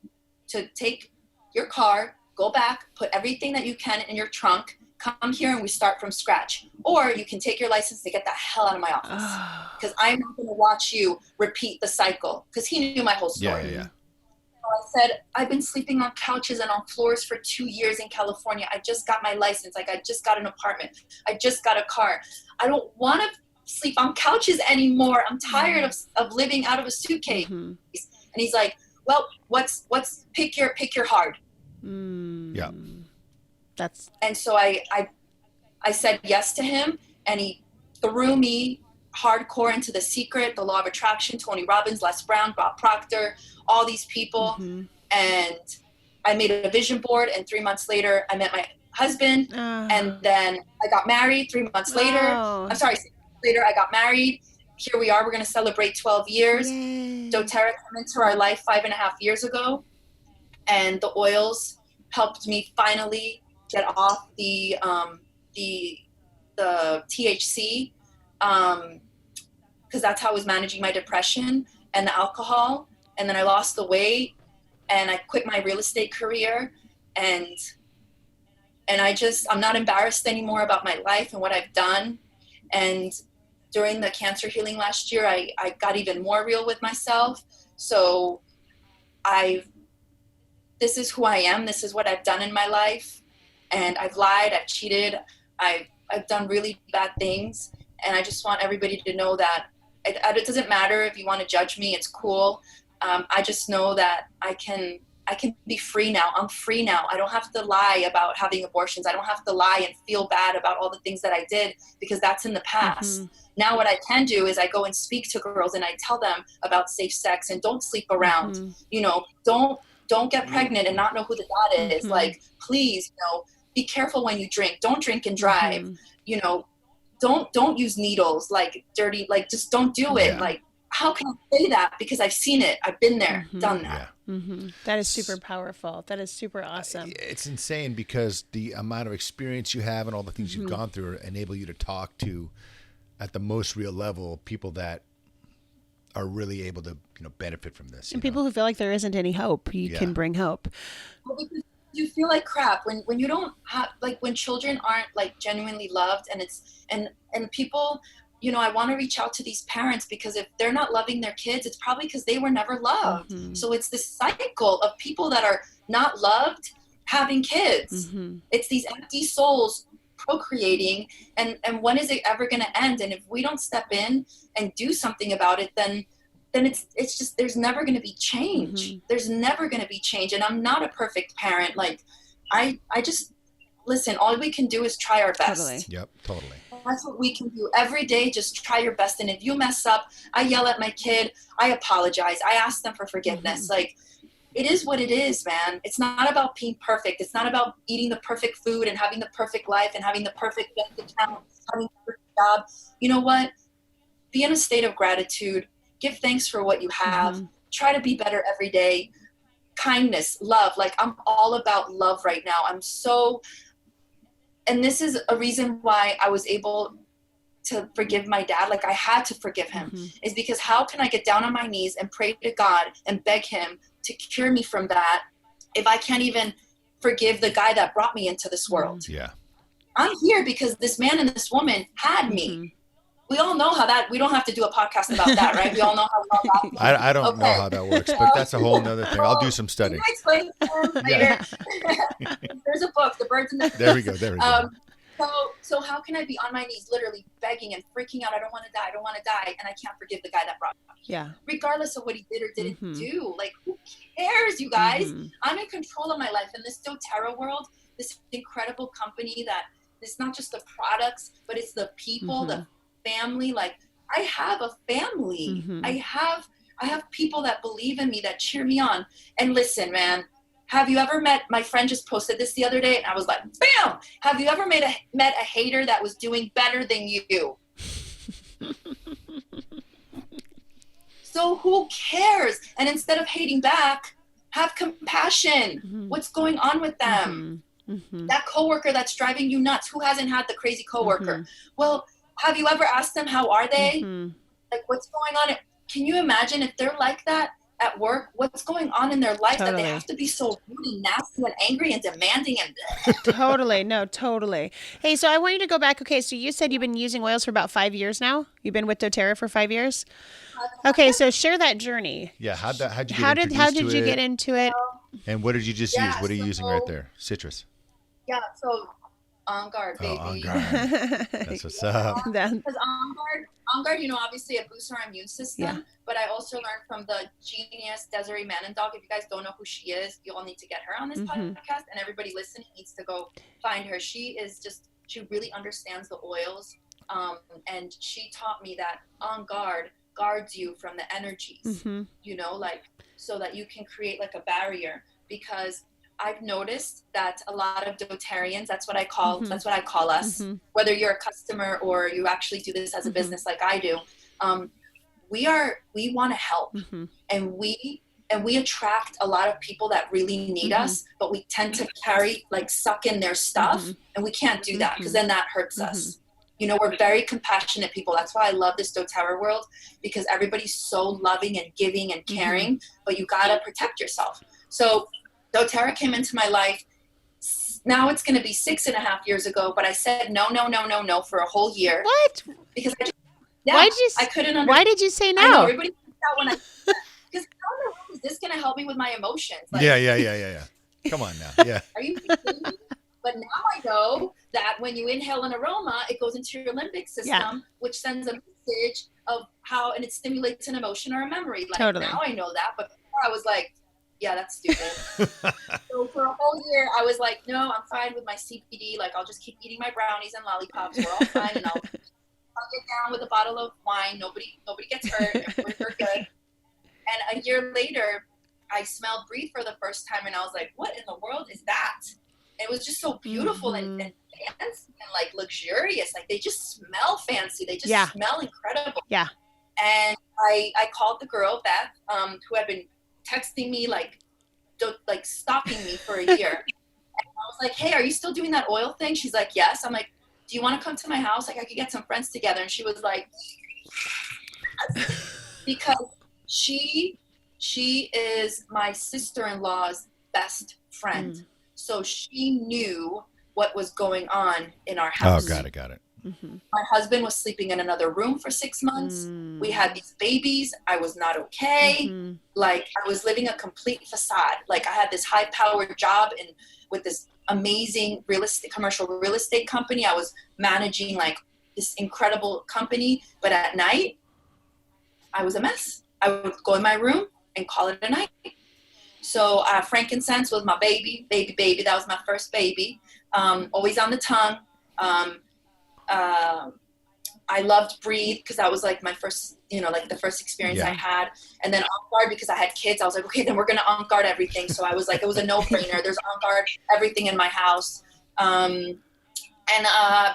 C: to take your car, go back, put everything that you can in your trunk, come here and we start from scratch. Or you can take your license and get the hell out of my office, because I'm not going to watch you repeat the cycle, because he knew my whole story.
B: Yeah.
C: So I said, I've been sleeping on couches and on floors for 2 years in California. I just got my license. Like, I just got an apartment. I just got a car. I don't want to sleep on couches anymore. I'm tired of living out of a suitcase. And he's like, well, what's pick your hard.
B: Yeah.
C: And so I said yes to him, and he threw me hardcore into The Secret, The Law of Attraction, Tony Robbins, Les Brown, Bob Proctor, all these people. And I made a vision board, and 3 months later I met my husband, and then I got married 3 months later. I'm sorry, 6 months later I got married. Here we are, we're going to celebrate 12 years.
A: Yay.
C: doTERRA came into our life 5.5 years ago, and the oils helped me finally get off the THC, because that's how I was managing my depression and the alcohol. And then I lost the weight, and I quit my real estate career, and I'm not embarrassed anymore about my life and what I've done. And during the cancer healing last year, I got even more real with myself. So this is who I am. This is what I've done in my life. And I've lied, I've cheated, I've done really bad things. And I just want everybody to know that it doesn't matter if you want to judge me, it's cool. I just know that I can be free now. I'm free now. I don't have to lie about having abortions. I don't have to lie and feel bad about all the things that I did, because that's in the past. Now what I can do is I go and speak to girls, and I tell them about safe sex and don't sleep around. You know, don't get pregnant and not know who the dad is. Like, please, be careful when you drink. Don't drink and drive. You know, don't use needles, like dirty, like just don't do it. Like, how can I say that? Because I've seen it. I've been there, done that.
A: That is super powerful. That is super awesome.
B: It's insane, because the amount of experience you have and all the things you've gone through enable you to talk to, at the most real level, people that are really able to benefit from this.
A: And people who feel like there isn't any hope, you can bring hope.
C: Well, because you feel like crap when you don't have, like, when children aren't like genuinely loved, and it's and people, I want to reach out to these parents, because if they're not loving their kids, it's probably because they were never loved. So it's this cycle of people that are not loved having kids. It's these empty souls procreating, and when is it ever going to end? And if we don't step in and do something about it, then it's just, there's never going to be change. There's never going to be change. And I'm not a perfect parent. Like, I just, listen, all we can do is try our best.
A: Totally.
B: Yep, totally.
C: That's what we can do every day. Just try your best. And if you mess up, I yell at my kid, I apologize, I ask them for forgiveness. Like, it is what it is, man. It's not about being perfect. It's not about eating the perfect food and having the perfect life and having the perfect bank account, having the perfect job. You know what? Be in a state of gratitude. Give thanks for what you have. Try to be better every day. Kindness, love. Like, I'm all about love right now. And this is a reason why I was able to forgive my dad. Like, I had to forgive him, is because how can I get down on my knees and pray to God and beg him to cure me from that if I can't even forgive the guy that brought me into this world?
B: Yeah.
C: I'm here because this man and this woman had me. We all know how that, we don't have to do a podcast about that, right? We all know how that
B: I don't know how that works, but that's a whole nother thing. I'll do some studying.
C: I'll explain it to him later. There's a book, The Birds and the
B: There we go.
C: So how can I be on my knees, literally begging and freaking out? I don't want to die, and I can't forgive the guy that brought me.
A: Yeah.
C: Regardless of what he did or didn't do. Like, who cares, you guys? I'm in control of my life. In this doTERRA world, this incredible company that it's not just the products, but it's the people, the family. Like, I have a family. I have people that believe in me, that cheer me on. And listen, man, have you ever met, my friend just posted this the other day, and I was like, bam! Have you ever met a hater that was doing better than you? So who cares? And instead of hating back, have compassion. What's going on with them? That coworker that's driving you nuts, who hasn't had the crazy coworker? Well, have you ever asked them, how are they? Like, what's going on? Can you imagine if they're like that at work? What's going on in their life that they have to be so rude and nasty and angry and demanding and
A: Totally. No, totally. Hey, so I want you to go back. Okay, so you said you've been using oils for about 5 years now. You've been with doTERRA for 5 years. Okay, so share that journey.
B: Yeah, how'd you get
A: how did you get
B: into
A: it?
B: And what did you just use? What are you using right there? Citrus.
C: Yeah, so On Guard, baby.
B: Oh, On Guard. That's what's up.
C: Because On Guard, you know, obviously it boosts our immune system, but I also learned from the genius Desiree Manendog. If you guys don't know who she is, you all need to get her on this podcast, and everybody listening needs to go find her. She really understands the oils, and she taught me that On Guard guards you from the energies, you know, like, so that you can create like a barrier. Because I've noticed that a lot of doTERRians, that's what I call us, whether you're a customer or you actually do this as a business like I do, we want to help, and we attract a lot of people that really need us, but we tend to suck in their stuff, and we can't do that, because then that hurts us. You know, we're very compassionate people. That's why I love this doTERRA world, because everybody's so loving and giving and caring, but you got to protect yourself. So doTERRA came into my life. Now it's going to be 6.5 years ago, but I said no for a whole year.
A: What?
C: Because I couldn't understand.
A: Why did you say no?
C: I know, everybody freaked out when I said that. Because how in the world is this going to help me with my emotions? Like,
B: yeah. Come on now. Yeah.
C: Are you kidding me? But now I know that when you inhale an aroma, it goes into your limbic system, which sends a message of how, and it stimulates an emotion or a memory. Like, now I know that, but before I was like, yeah, that's stupid. So for a whole year, I was like, no, I'm fine with my CBD. Like, I'll just keep eating my brownies and lollipops. We're all fine, and I'll get down with a bottle of wine. Nobody gets hurt. We're good. And a year later, I smelled Brie for the first time, and I was like, what in the world is that? It was just so beautiful and fancy and like luxurious. Like, they just smell fancy. They just smell incredible.
A: Yeah.
C: And I called the girl, Beth, who had been texting me, like stalking me for a year. And I was like, hey, are you still doing that oil thing? She's like, yes. I'm like, do you want to come to my house? Like, I could get some friends together. And she was like, yes. Because she is my sister-in-law's best friend. So she knew what was going on in our house.
B: Oh, got it.
C: My husband was sleeping in another room for 6 months. We had these babies. I was not okay. Like, I was living a complete facade. Like, I had this high-powered job with this amazing commercial real estate company. I was managing like this incredible company. But at night, I was a mess. I would go in my room and call it a night. So frankincense was my baby. That was my first baby. Always on the tongue. I loved Breathe because that was like my first, like the first experience I had. And then On Guard because I had kids. I was like, okay, then we're going to On Guard everything. So I was like, it was a no-brainer. There's On Guard everything in my house. And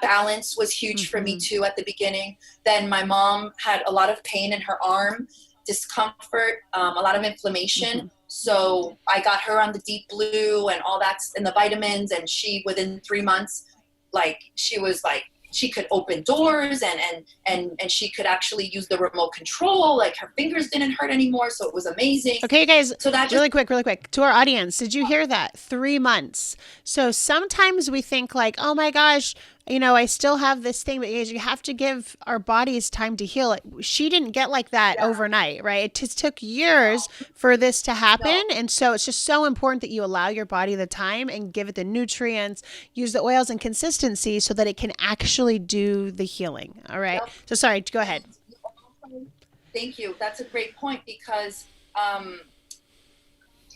C: balance was huge for me too at the beginning. Then my mom had a lot of pain in her arm, discomfort, a lot of inflammation. So I got her on the Deep Blue and all that, and the vitamins, and she, within 3 months, she was like, she could open doors and she could actually use the remote control. Like, her fingers didn't hurt anymore. So it was amazing.
A: Okay, guys, so that really quick to our audience. Did you hear that? 3 months. So sometimes we think like, oh my gosh, I still have this thing, but you have to give our bodies time to heal. She didn't get like that overnight, right? It just took years for this to happen. And so it's just so important that you allow your body the time and give it the nutrients, use the oils and consistency so that it can actually do the healing. All right. So sorry, go ahead.
C: Thank you. That's a great point because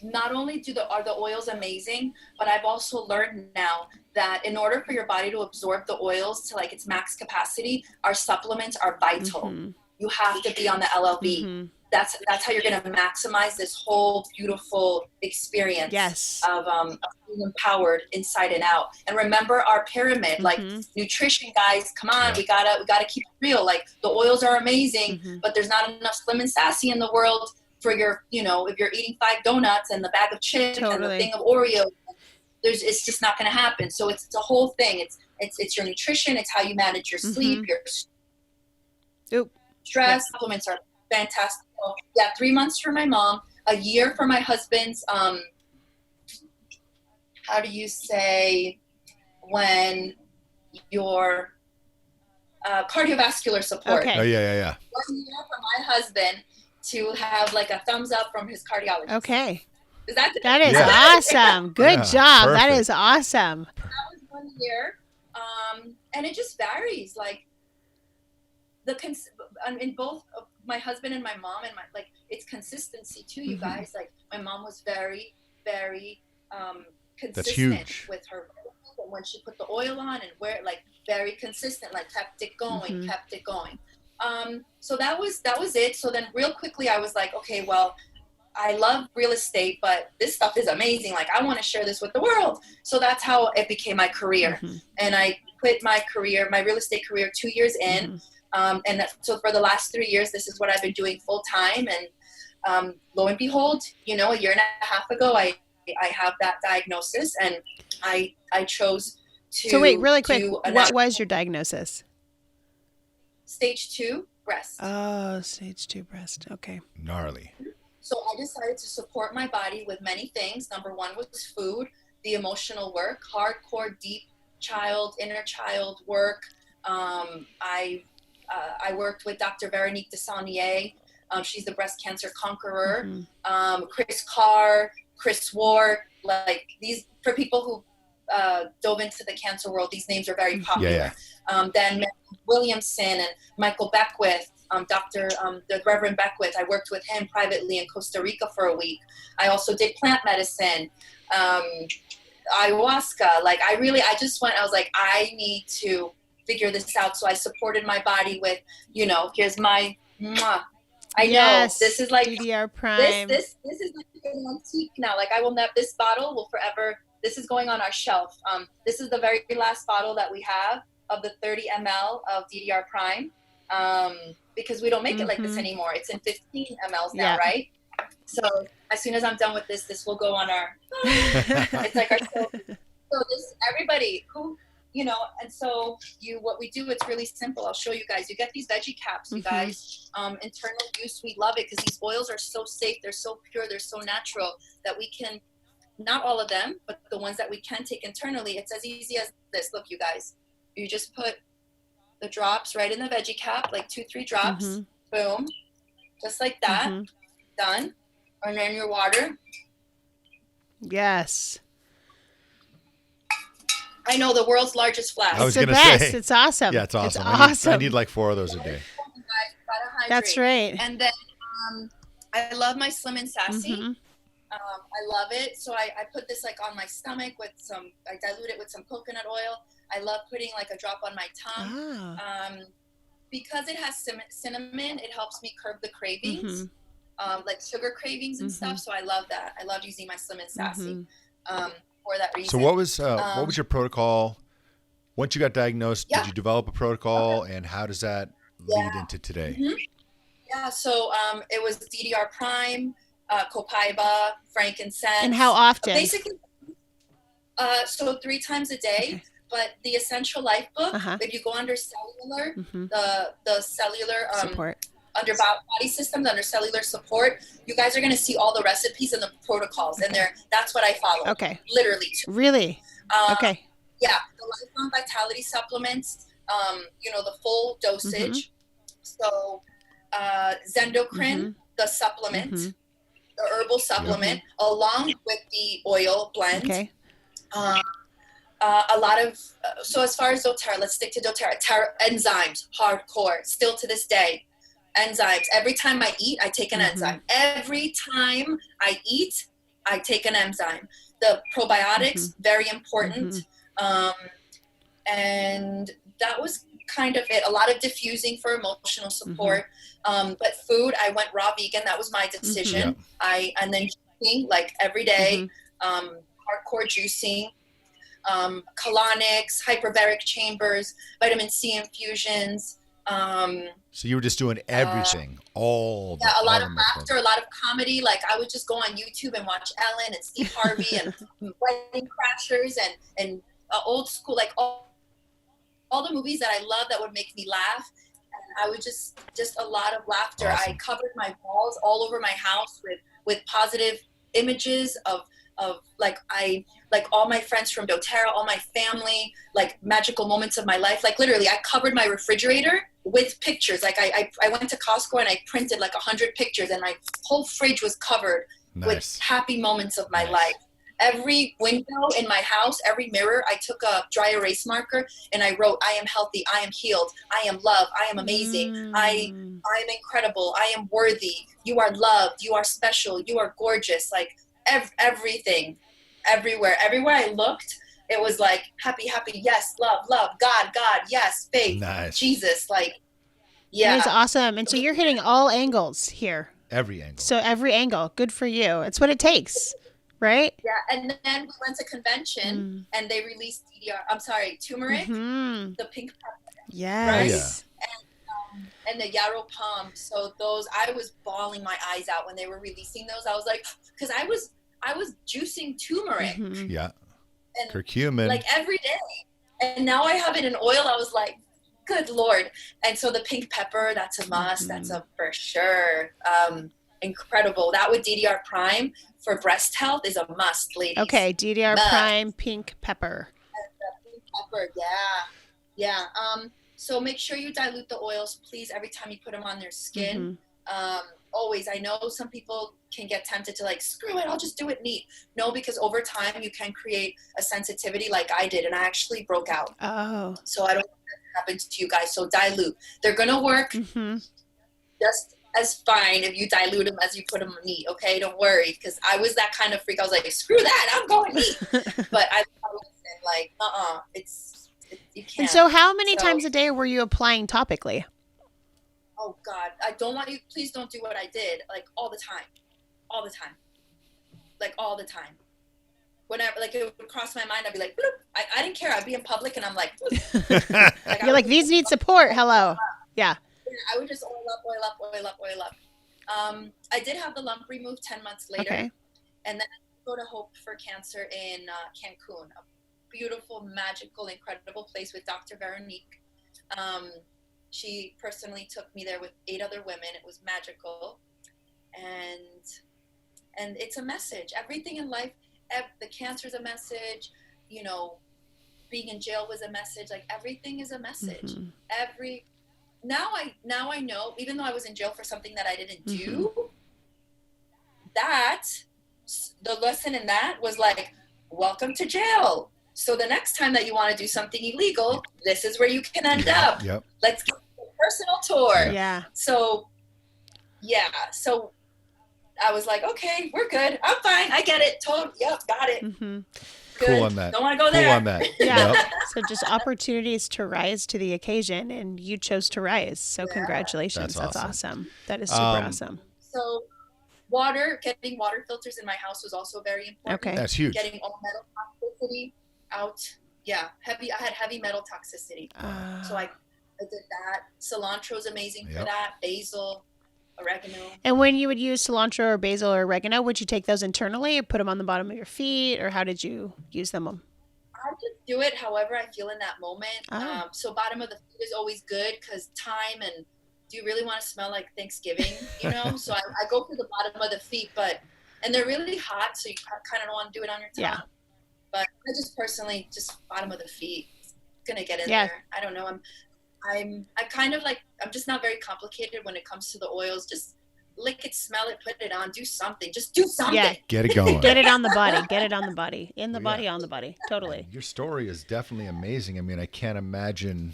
C: not only are the oils amazing, but I've also learned now that in order for your body to absorb the oils to like its max capacity, our supplements are vital. You have to be on the LLB. That's how you're going to maximize this whole beautiful experience of being empowered inside and out. And remember our pyramid, like nutrition, guys. Come on, we gotta keep it real. Like the oils are amazing, but there's not enough Slim and Sassy in the world for your, if you're eating 5 donuts and the bag of chips and the thing of Oreos. It's just not going to happen. So it's a whole thing. It's your nutrition. It's how you manage your sleep, your stress. Supplements are fantastic. So, 3 months for my mom, a year for my husband's, how do you say, when your cardiovascular support.
B: Okay. Oh, yeah.
C: 1 year for my husband to have like a thumbs up from his cardiologist.
A: Okay.
C: That
A: is awesome. Good job.
B: Perfect.
A: That is awesome.
C: That was 1 year. And it just varies. Like in both my husband and my mom and it's consistency too, you guys. Like my mom was very, very consistent with her when she put the oil on and very consistent, kept it going. So that was it. So then real quickly I was like, okay, well, I love real estate, but this stuff is amazing. Like I want to share this with the world. So that's how it became my career. And I quit my real estate career 2 years in. So for the last 3 years, this is what I've been doing full time. And lo and behold, a year and a half ago, I have that diagnosis, and I chose to.
A: So wait, really quick, what was your diagnosis?
C: Stage 2 breast.
A: Oh, stage 2 breast. Okay.
B: Gnarly.
C: So I decided to support my body with many things. Number one was food, the emotional work, hardcore, deep inner child work. I worked with Dr. Veronique Desaulniers. She's the breast cancer conqueror. Chris Carr, Chris Ward, these, for people who dove into the cancer world, these names are very popular. Then Williamson and Michael Beckwith, the Reverend Beckwith. I worked with him privately in Costa Rica for a week. I also did plant medicine, ayahuasca. I just went, I was like, I need to figure this out. So I supported my body with, here's my, I know this is like
A: DDR Prime.
C: This is like an antique now. I will never, this bottle will forever, this is going on our shelf. This is the very last bottle that we have of the 30 ml of DDR Prime. Because we don't make it like this anymore. It's in 15 mLs now, right? So as soon as I'm done with this will go on our, it's like our, so this, everybody who, and so what we do, it's really simple. I'll show you guys. You get these veggie caps, you guys, internal use. We love it because these oils are so safe. They're so pure. They're so natural that we can, not all of them, but the ones that we can take internally, it's as easy as this. Look, you guys, you just put the drops right in the veggie cap, 2-3 drops, boom, just like that, done. And then your water.
A: Yes.
C: I know, the world's largest flask.
B: I was
A: It's the
B: gonna
A: best.
B: say.
A: It's awesome.
B: Yeah, it's awesome.
A: It's
B: I need 4 of those a day.
A: That's right.
C: And then I love my Slim and Sassy. I love it. So I put this on my stomach with I dilute it with some coconut oil. I love putting a drop on my tongue. Because it has cinnamon, it helps me curb the cravings, sugar cravings and stuff. So I love that. I love using my Slim and Sassy for that reason.
B: So what was your protocol once you got diagnosed? Did you develop a protocol, and how does that lead into today?
C: Yeah. So it was DDR Prime, copaiba, frankincense.
A: And how often?
C: Basically, so 3 times a day. Okay. But the Essential Life book, if you go under cellular, the cellular
A: support,
C: under body systems, under cellular support, you guys are going to see all the recipes and the protocols, and that's what I follow. Okay. Literally.
A: Really? Okay.
C: Yeah, the Lifelong Vitality supplements, the full dosage. So, Zendocrine, the supplement, the herbal supplement, along with the oil blend. Okay. A lot of, so as far as doTERRA, let's stick to doTERRA. Enzymes, hardcore, still to this day. Enzymes. Every time I eat, I take an enzyme. Every time I eat, I take an enzyme. The probiotics, very important. And that was kind of it. A lot of diffusing for emotional support. But food, I went raw vegan. That was my decision. And then juicing, like every day, hardcore juicing, colonics, hyperbaric chambers, vitamin C infusions.
B: So you were just doing everything,
C: A lot of laughter, a lot of comedy. Like I would just go on YouTube and watch Ellen and Steve Harvey and Wedding Crashers and old school, like all the movies that I love that would make me laugh. And I would just a lot of laughter.
B: Awesome.
C: I covered my walls all over my house with positive images of like all my friends from doTERRA, all my family, like magical moments of my life. Like literally I covered my refrigerator with pictures. Like I went to Costco and I printed like 100 pictures and my whole fridge was covered with happy moments of my life. Every window in my house, every mirror, I took a dry erase marker and I wrote, I am healthy, I am healed, I am loved, I am amazing, I am incredible, I am worthy, you are loved, you are special, you are gorgeous. Like everything, everywhere I looked, it was like happy, yes, love, God, yes, faith, Jesus, like, yeah.
A: That is awesome. And so you're hitting all angles here.
B: Every angle.
A: So every angle, good for you. It's what it takes, right?
C: Yeah, and then we went to convention and they released turmeric, the pink pepper,
A: yes,
C: right? And the yarrow palm. So those, I was bawling my eyes out when they were releasing those. I was like, because I was juicing turmeric,
B: and
C: curcumin, like every day, and now I have it in oil. I was like, good Lord. And so the pink pepper, that's a must. That's a for sure. Incredible. That with DDR Prime for breast health is a must, ladies.
A: Okay, DDR Prime pink pepper.
C: Pink pepper, yeah. So make sure you dilute the oils, please, every time you put them on their skin. Always. I know some people can get tempted to like, screw it, I'll just do it neat. No, because over time you can create a sensitivity like I did, and I actually broke out.
A: Oh.
C: So I don't want that to happen to you guys. So dilute. They're going to work just as fine if you dilute them as you put them neat, okay? Don't worry, because I was that kind of freak. I was like, screw that, I'm going neat. But I wasn't like, you can't.
A: And so how many times a day were you applying topically?
C: Oh God, I don't want you, please don't do what I did, like all the time. Like all the time. Whenever, like it would cross my mind, I'd be like, bloop. I didn't care. I'd be in public and I'm like, like
A: you're like, these need support. Hello. Yeah.
C: I would just oil up. I did have the lump removed 10 months later.
A: Okay.
C: And then I go to Hope for Cancer in Cancun, a beautiful, magical, incredible place with Dr. Veronique. She personally took me there with 8 other women. It was magical. And it's a message. Everything in life, the cancer is a message, you know, being in jail was a message. Like everything is a message. Now I know, even though I was in jail for something that I didn't do, that the lesson in that was like, welcome to jail. So the next time that you want to do something illegal, this is where you can end up. Let's get a personal tour.
A: Yeah.
C: So I was like, okay, we're good. I'm fine. I get it. Got it. Good.
B: Cool on that.
C: Don't want to go there.
B: Cool on that.
A: Yeah. So just opportunities to rise to the occasion, and you chose to rise. So congratulations. That's awesome. That is super awesome.
C: So getting water filters in my house was also very important.
A: Okay.
B: That's huge.
C: Getting all metal toxicity out. Yeah. I had heavy metal toxicity. So I did that. Cilantro is amazing for that. Basil, oregano.
A: And when you would use cilantro or basil or oregano, would you take those internally or put them on the bottom of your feet, or how did you use them?
C: I just do it however I feel in that moment. So bottom of the feet is always good because thyme, and do you really want to smell like Thanksgiving, you know? So I go for the bottom of the feet, and they're really hot, so you kind of don't want to do it on your tongue.
A: Yeah.
C: But I just personally, just bottom of the feet, it's going to get in there. I don't know. I'm kind of like, I'm just not very complicated when it comes to the oils. Just lick it, smell it, put it on, do something. Just do something.
A: Yeah.
B: Get it going.
A: Get it on the body. Get it on the body. In the body, on the body. Totally.
B: Your story is definitely amazing. I mean, I can't imagine.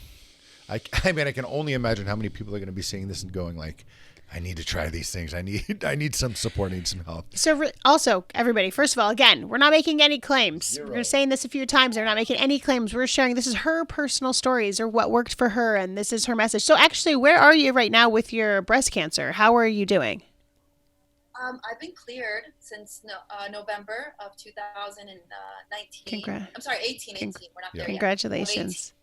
B: I mean, I can only imagine how many people are going to be seeing this and going like, I need to try these things. I need some support. I need some help.
A: So also, everybody, first of all, again, we're not making any claims. We're saying this a few times. We're not making any claims. We're sharing this is her personal stories or what worked for her, and this is her message. So actually, where are you right now with your breast cancer? How are you doing?
C: I've been cleared since November of 2019. I'm sorry, 18. We're not there yet.
A: Congratulations.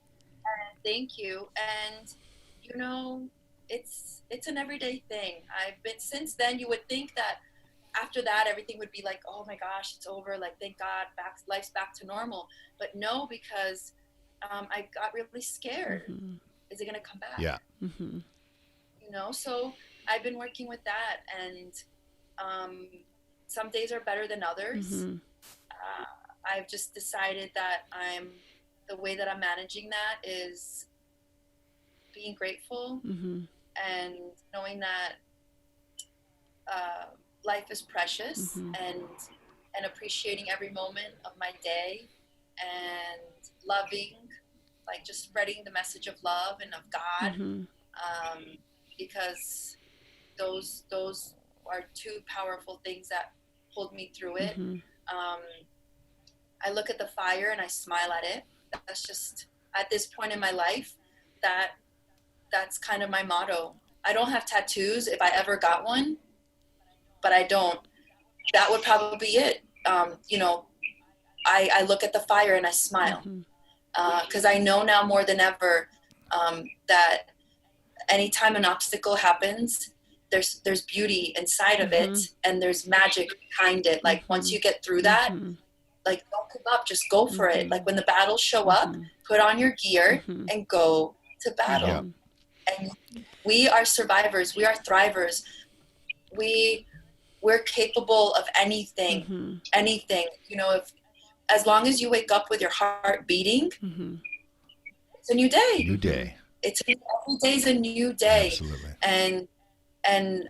C: Thank you. And you know, it's an everyday thing. I've been since then. You would think that after that everything would be like, oh my gosh, it's over. Like, thank God, life's back to normal. But no, because I got really scared. Mm-hmm. Is it gonna come back?
B: Yeah.
A: Mm-hmm.
C: You know, so I've been working with that, and some days are better than others. Mm-hmm. I've just decided that the way that I'm managing that is being grateful
A: mm-hmm.
C: and knowing that life is precious
A: mm-hmm.
C: and appreciating every moment of my day and loving, like just spreading the message of love and of God,
A: mm-hmm.
C: Because those are two powerful things that pulled me through it.
A: Mm-hmm.
C: I look at the fire and I smile at it. That's just, at this point in my life, that's kind of my motto. I don't have tattoos if I ever got one, but I don't. That would probably be it. You know, I look at the fire and I smile, because I know now more than ever that anytime an obstacle happens, there's beauty inside of it, and there's magic behind it. Like once you get through that, like don't give up, just go for it. Like when the battles show up, put on your gear and go to battle.
B: Yeah.
C: And we are survivors. We are thrivers. We're capable of anything, anything. You know, as long as you wake up with your heart beating, it's a new day.
B: New day.
C: Every day's a new day.
B: Absolutely.
C: And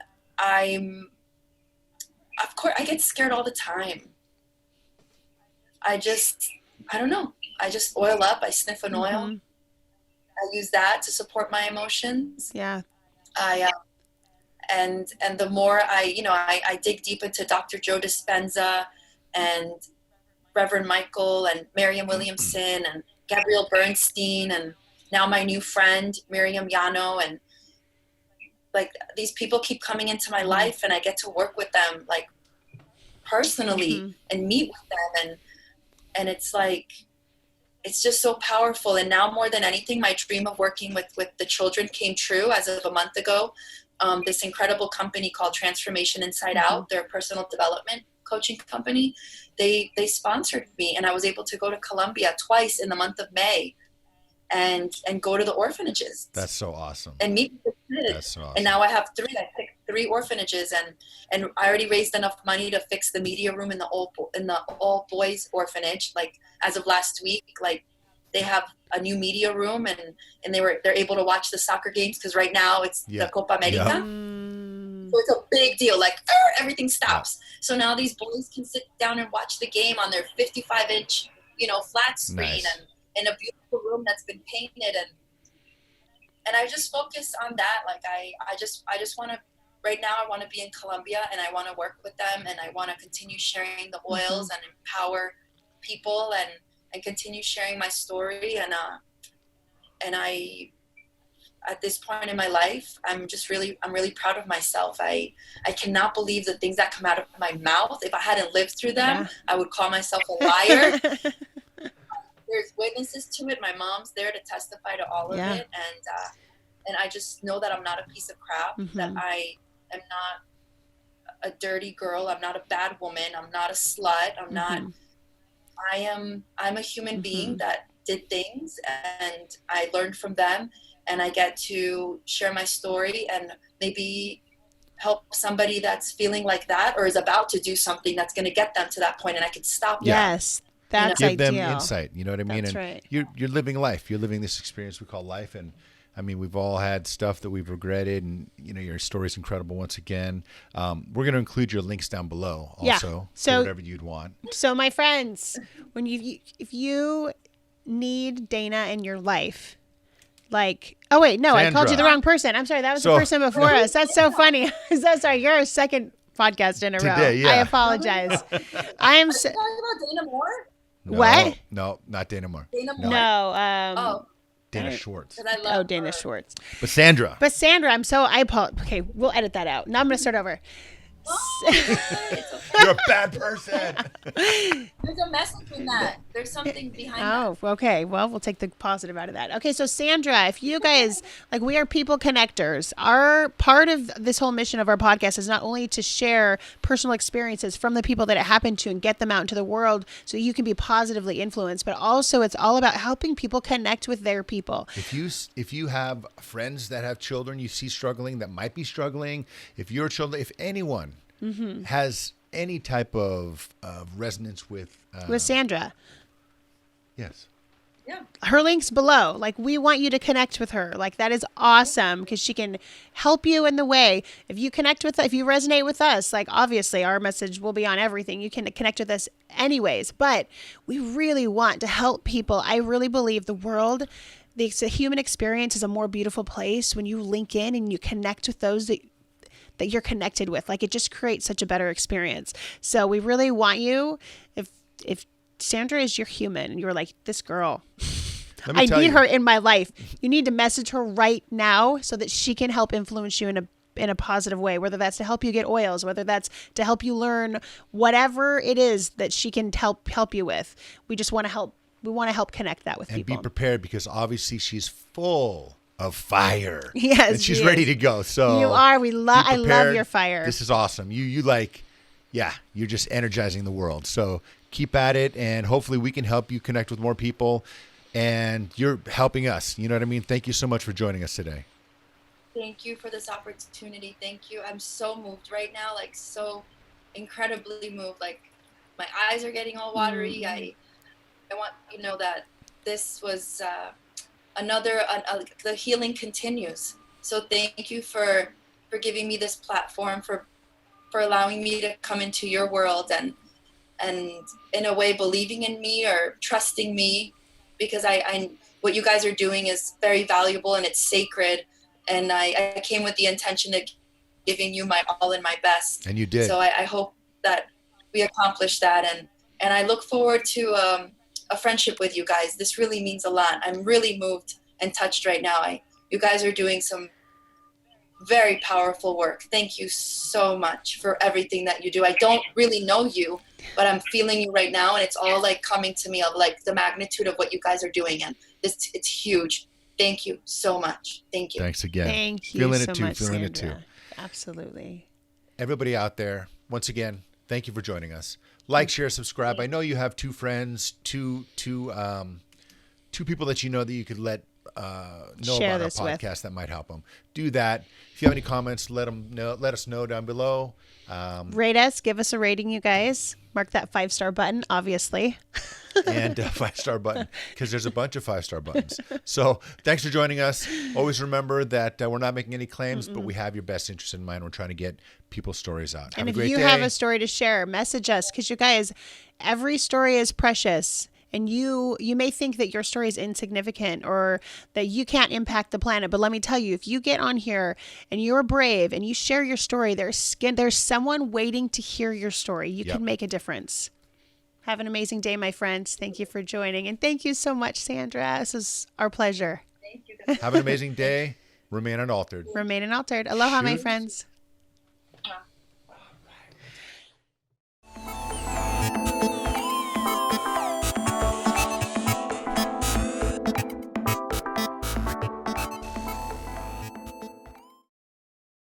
C: of course, I get scared all the time. I don't know. I just oil up. I sniff an oil. I use that to support my emotions.
A: Yeah.
C: And the more I dig deep into Dr. Joe Dispenza and Reverend Michael and Mariam Williamson and Gabrielle Bernstein and now my new friend Miriam Yano, and like these people keep coming into my life, and I get to work with them like personally and meet with them, and it's like it's just so powerful. And now more than anything, my dream of working with the children came true as of a month ago. This incredible company called Transformation Inside Out, their personal development coaching company, they sponsored me, and I was able to go to Colombia twice in the month of May and go to the orphanages.
B: That's so awesome.
C: And meet with the kids.
B: That's so awesome.
C: And now I have I picked 3 orphanages, and I already raised enough money to fix the media room in the all boys orphanage. Like as of last week, like they have a new media room, and they're able to watch the soccer games because right now it's the Copa America.
B: Yeah.
C: So it's a big deal. Like everything stops. Yeah. So now these boys can sit down and watch the game on their 55-inch, flat screen.
B: Nice.
C: And in a beautiful room that's been painted, and I just focus on that. Like I just want to, right now I want to be in Colombia, and I want to work with them, and I want to continue sharing the oils and empower people and continue sharing my story. And I, at this point in my life, I'm really proud of myself. I cannot believe the things that come out of my mouth. If I hadn't lived through them, I would call myself a liar. There's witnesses to it. My mom's there to testify to all of it. And I just know that I'm not a piece of crap, that I am not a dirty girl. I'm not a bad woman. I'm not a slut. I'm not, I'm a human being that did things, and I learned from them, and I get to share my story and maybe help somebody that's feeling like that or is about to do something that's going to get them to that point, and I can stop them.
A: Yes. That's
B: give
A: ideal.
B: them insight. You know what I mean?
A: That's
B: and
A: right.
B: You're living life. You're living this experience we call life. And I mean, we've all had stuff that we've regretted, and your story's incredible once again. We're going to include your links down below also,
A: so
B: whatever you'd want.
A: So my friends, if you need Dana in your life, Like, oh wait, no, I called you the
B: Sandra.
A: wrong person. I'm sorry. That was
B: So-
A: the person before us. That's so funny. I'm so sorry. You're our second podcast in a row.
B: Today, yeah.
A: I apologize. I am.
C: Are you talking about Dana Moore?
B: No,
A: What?
B: No, not Dana Moore.
C: Dana Moore?
A: No.
C: Oh,
B: Dana Schwartz.
C: 'cause I love
A: Dana
C: her.
A: Schwartz.
B: But Sandra.
A: But Sandra, I apologize. Okay, we'll edit that out. Now I'm gonna start over.
C: It's okay.
B: You're a bad person.
C: There's a message in that. There's something behind that.
A: Oh, okay. Well, we'll take the positive out of that. Okay, so Sandra, if you guys we are people connectors. Our part of this whole mission of our podcast is not only to share personal experiences from the people that it happened to and get them out into the world so you can be positively influenced, but also it's all about helping people connect with their people.
B: If you have friends that have children you see struggling that might be struggling, if your children, if anyone has any type of resonance with
A: Sandra.
B: yes.
C: Yeah.
A: Her link's below. Like, we want you to connect with her. Like, that is awesome because she can help you in the way. If you resonate with us, like, obviously our message will be on everything. You can connect with us anyways, but we really want to help people. I really believe the human experience is a more beautiful place when you link in and you connect with those that you're connected with. Like, it just creates such a better experience. So we really want you, if Sandra is your human and you're like, this girl, I need her in my life, you need to message her right now so that she can help influence you in a positive way, whether that's to help you get oils, whether that's to help you learn whatever it is that she can help you with. We just want to help. We want to help connect that with
B: And
A: people.
B: be prepared because obviously she's full of fire.
A: Yes,
B: and she's
A: she
B: ready
A: is.
B: to go. So
A: You are. I love
B: prepared.
A: your fire.
B: This is awesome. You're just energizing the world. So keep at it, and hopefully we can help you connect with more people. And you're helping us. You know what I mean? Thank you so much for joining us today.
C: Thank you for this opportunity. Thank you. I'm so moved right now, like so incredibly moved. Like my eyes are getting all watery. I want you to know that this was the healing continues. So thank you for giving me this platform, for allowing me to come into your world and in a way believing in me or trusting me, because I what you guys are doing is very valuable and it's sacred. And I came with the intention of giving you my all and my best.
B: And you did.
C: So I hope that we accomplish that. And I look forward to a friendship with you guys. This really means a lot. I'm really moved and touched right now. You guys are doing some very powerful work. Thank you so much for everything that you do. I don't really know you, but I'm feeling you right now. And it's all like coming to me of like the magnitude of what you guys are doing. And it's huge. Thank you so much. Thank you.
B: Thanks again.
A: Thank you
B: Feeling
A: so
B: it too.
A: much,
B: Feeling
A: Sandra.
B: it too.
A: Absolutely.
B: Everybody out there, once again, thank you for joining us. Like, share, subscribe. I know you have two friends, two people that you know that you could let know
A: Share
B: about our
A: this with.
B: podcast that might help them. Do that. If you have any comments, let us know down below.
A: Rate us. Give us a rating, you guys. Mark that 5-star button, obviously.
B: And a 5-star button, because there's a bunch of 5-star buttons. So thanks for joining us. Always remember that we're not making any claims, but we have your best interest in mind. We're trying to get people's stories out.
A: And
B: have a
A: if
B: great
A: you
B: day.
A: have a story to share, message us, because you guys, every story is precious. And you may think that your story is insignificant or that you can't impact the planet. But let me tell you, if you get on here and you're brave and you share your story, there's someone waiting to hear your story. You can make a difference. Have an amazing day, my friends. Thank you for joining. And thank you so much, Sandra. This is our pleasure.
C: Thank you guys.
B: Have an amazing day. Remain unaltered.
A: Remain unaltered. Aloha, my
B: Shoot.
A: friends.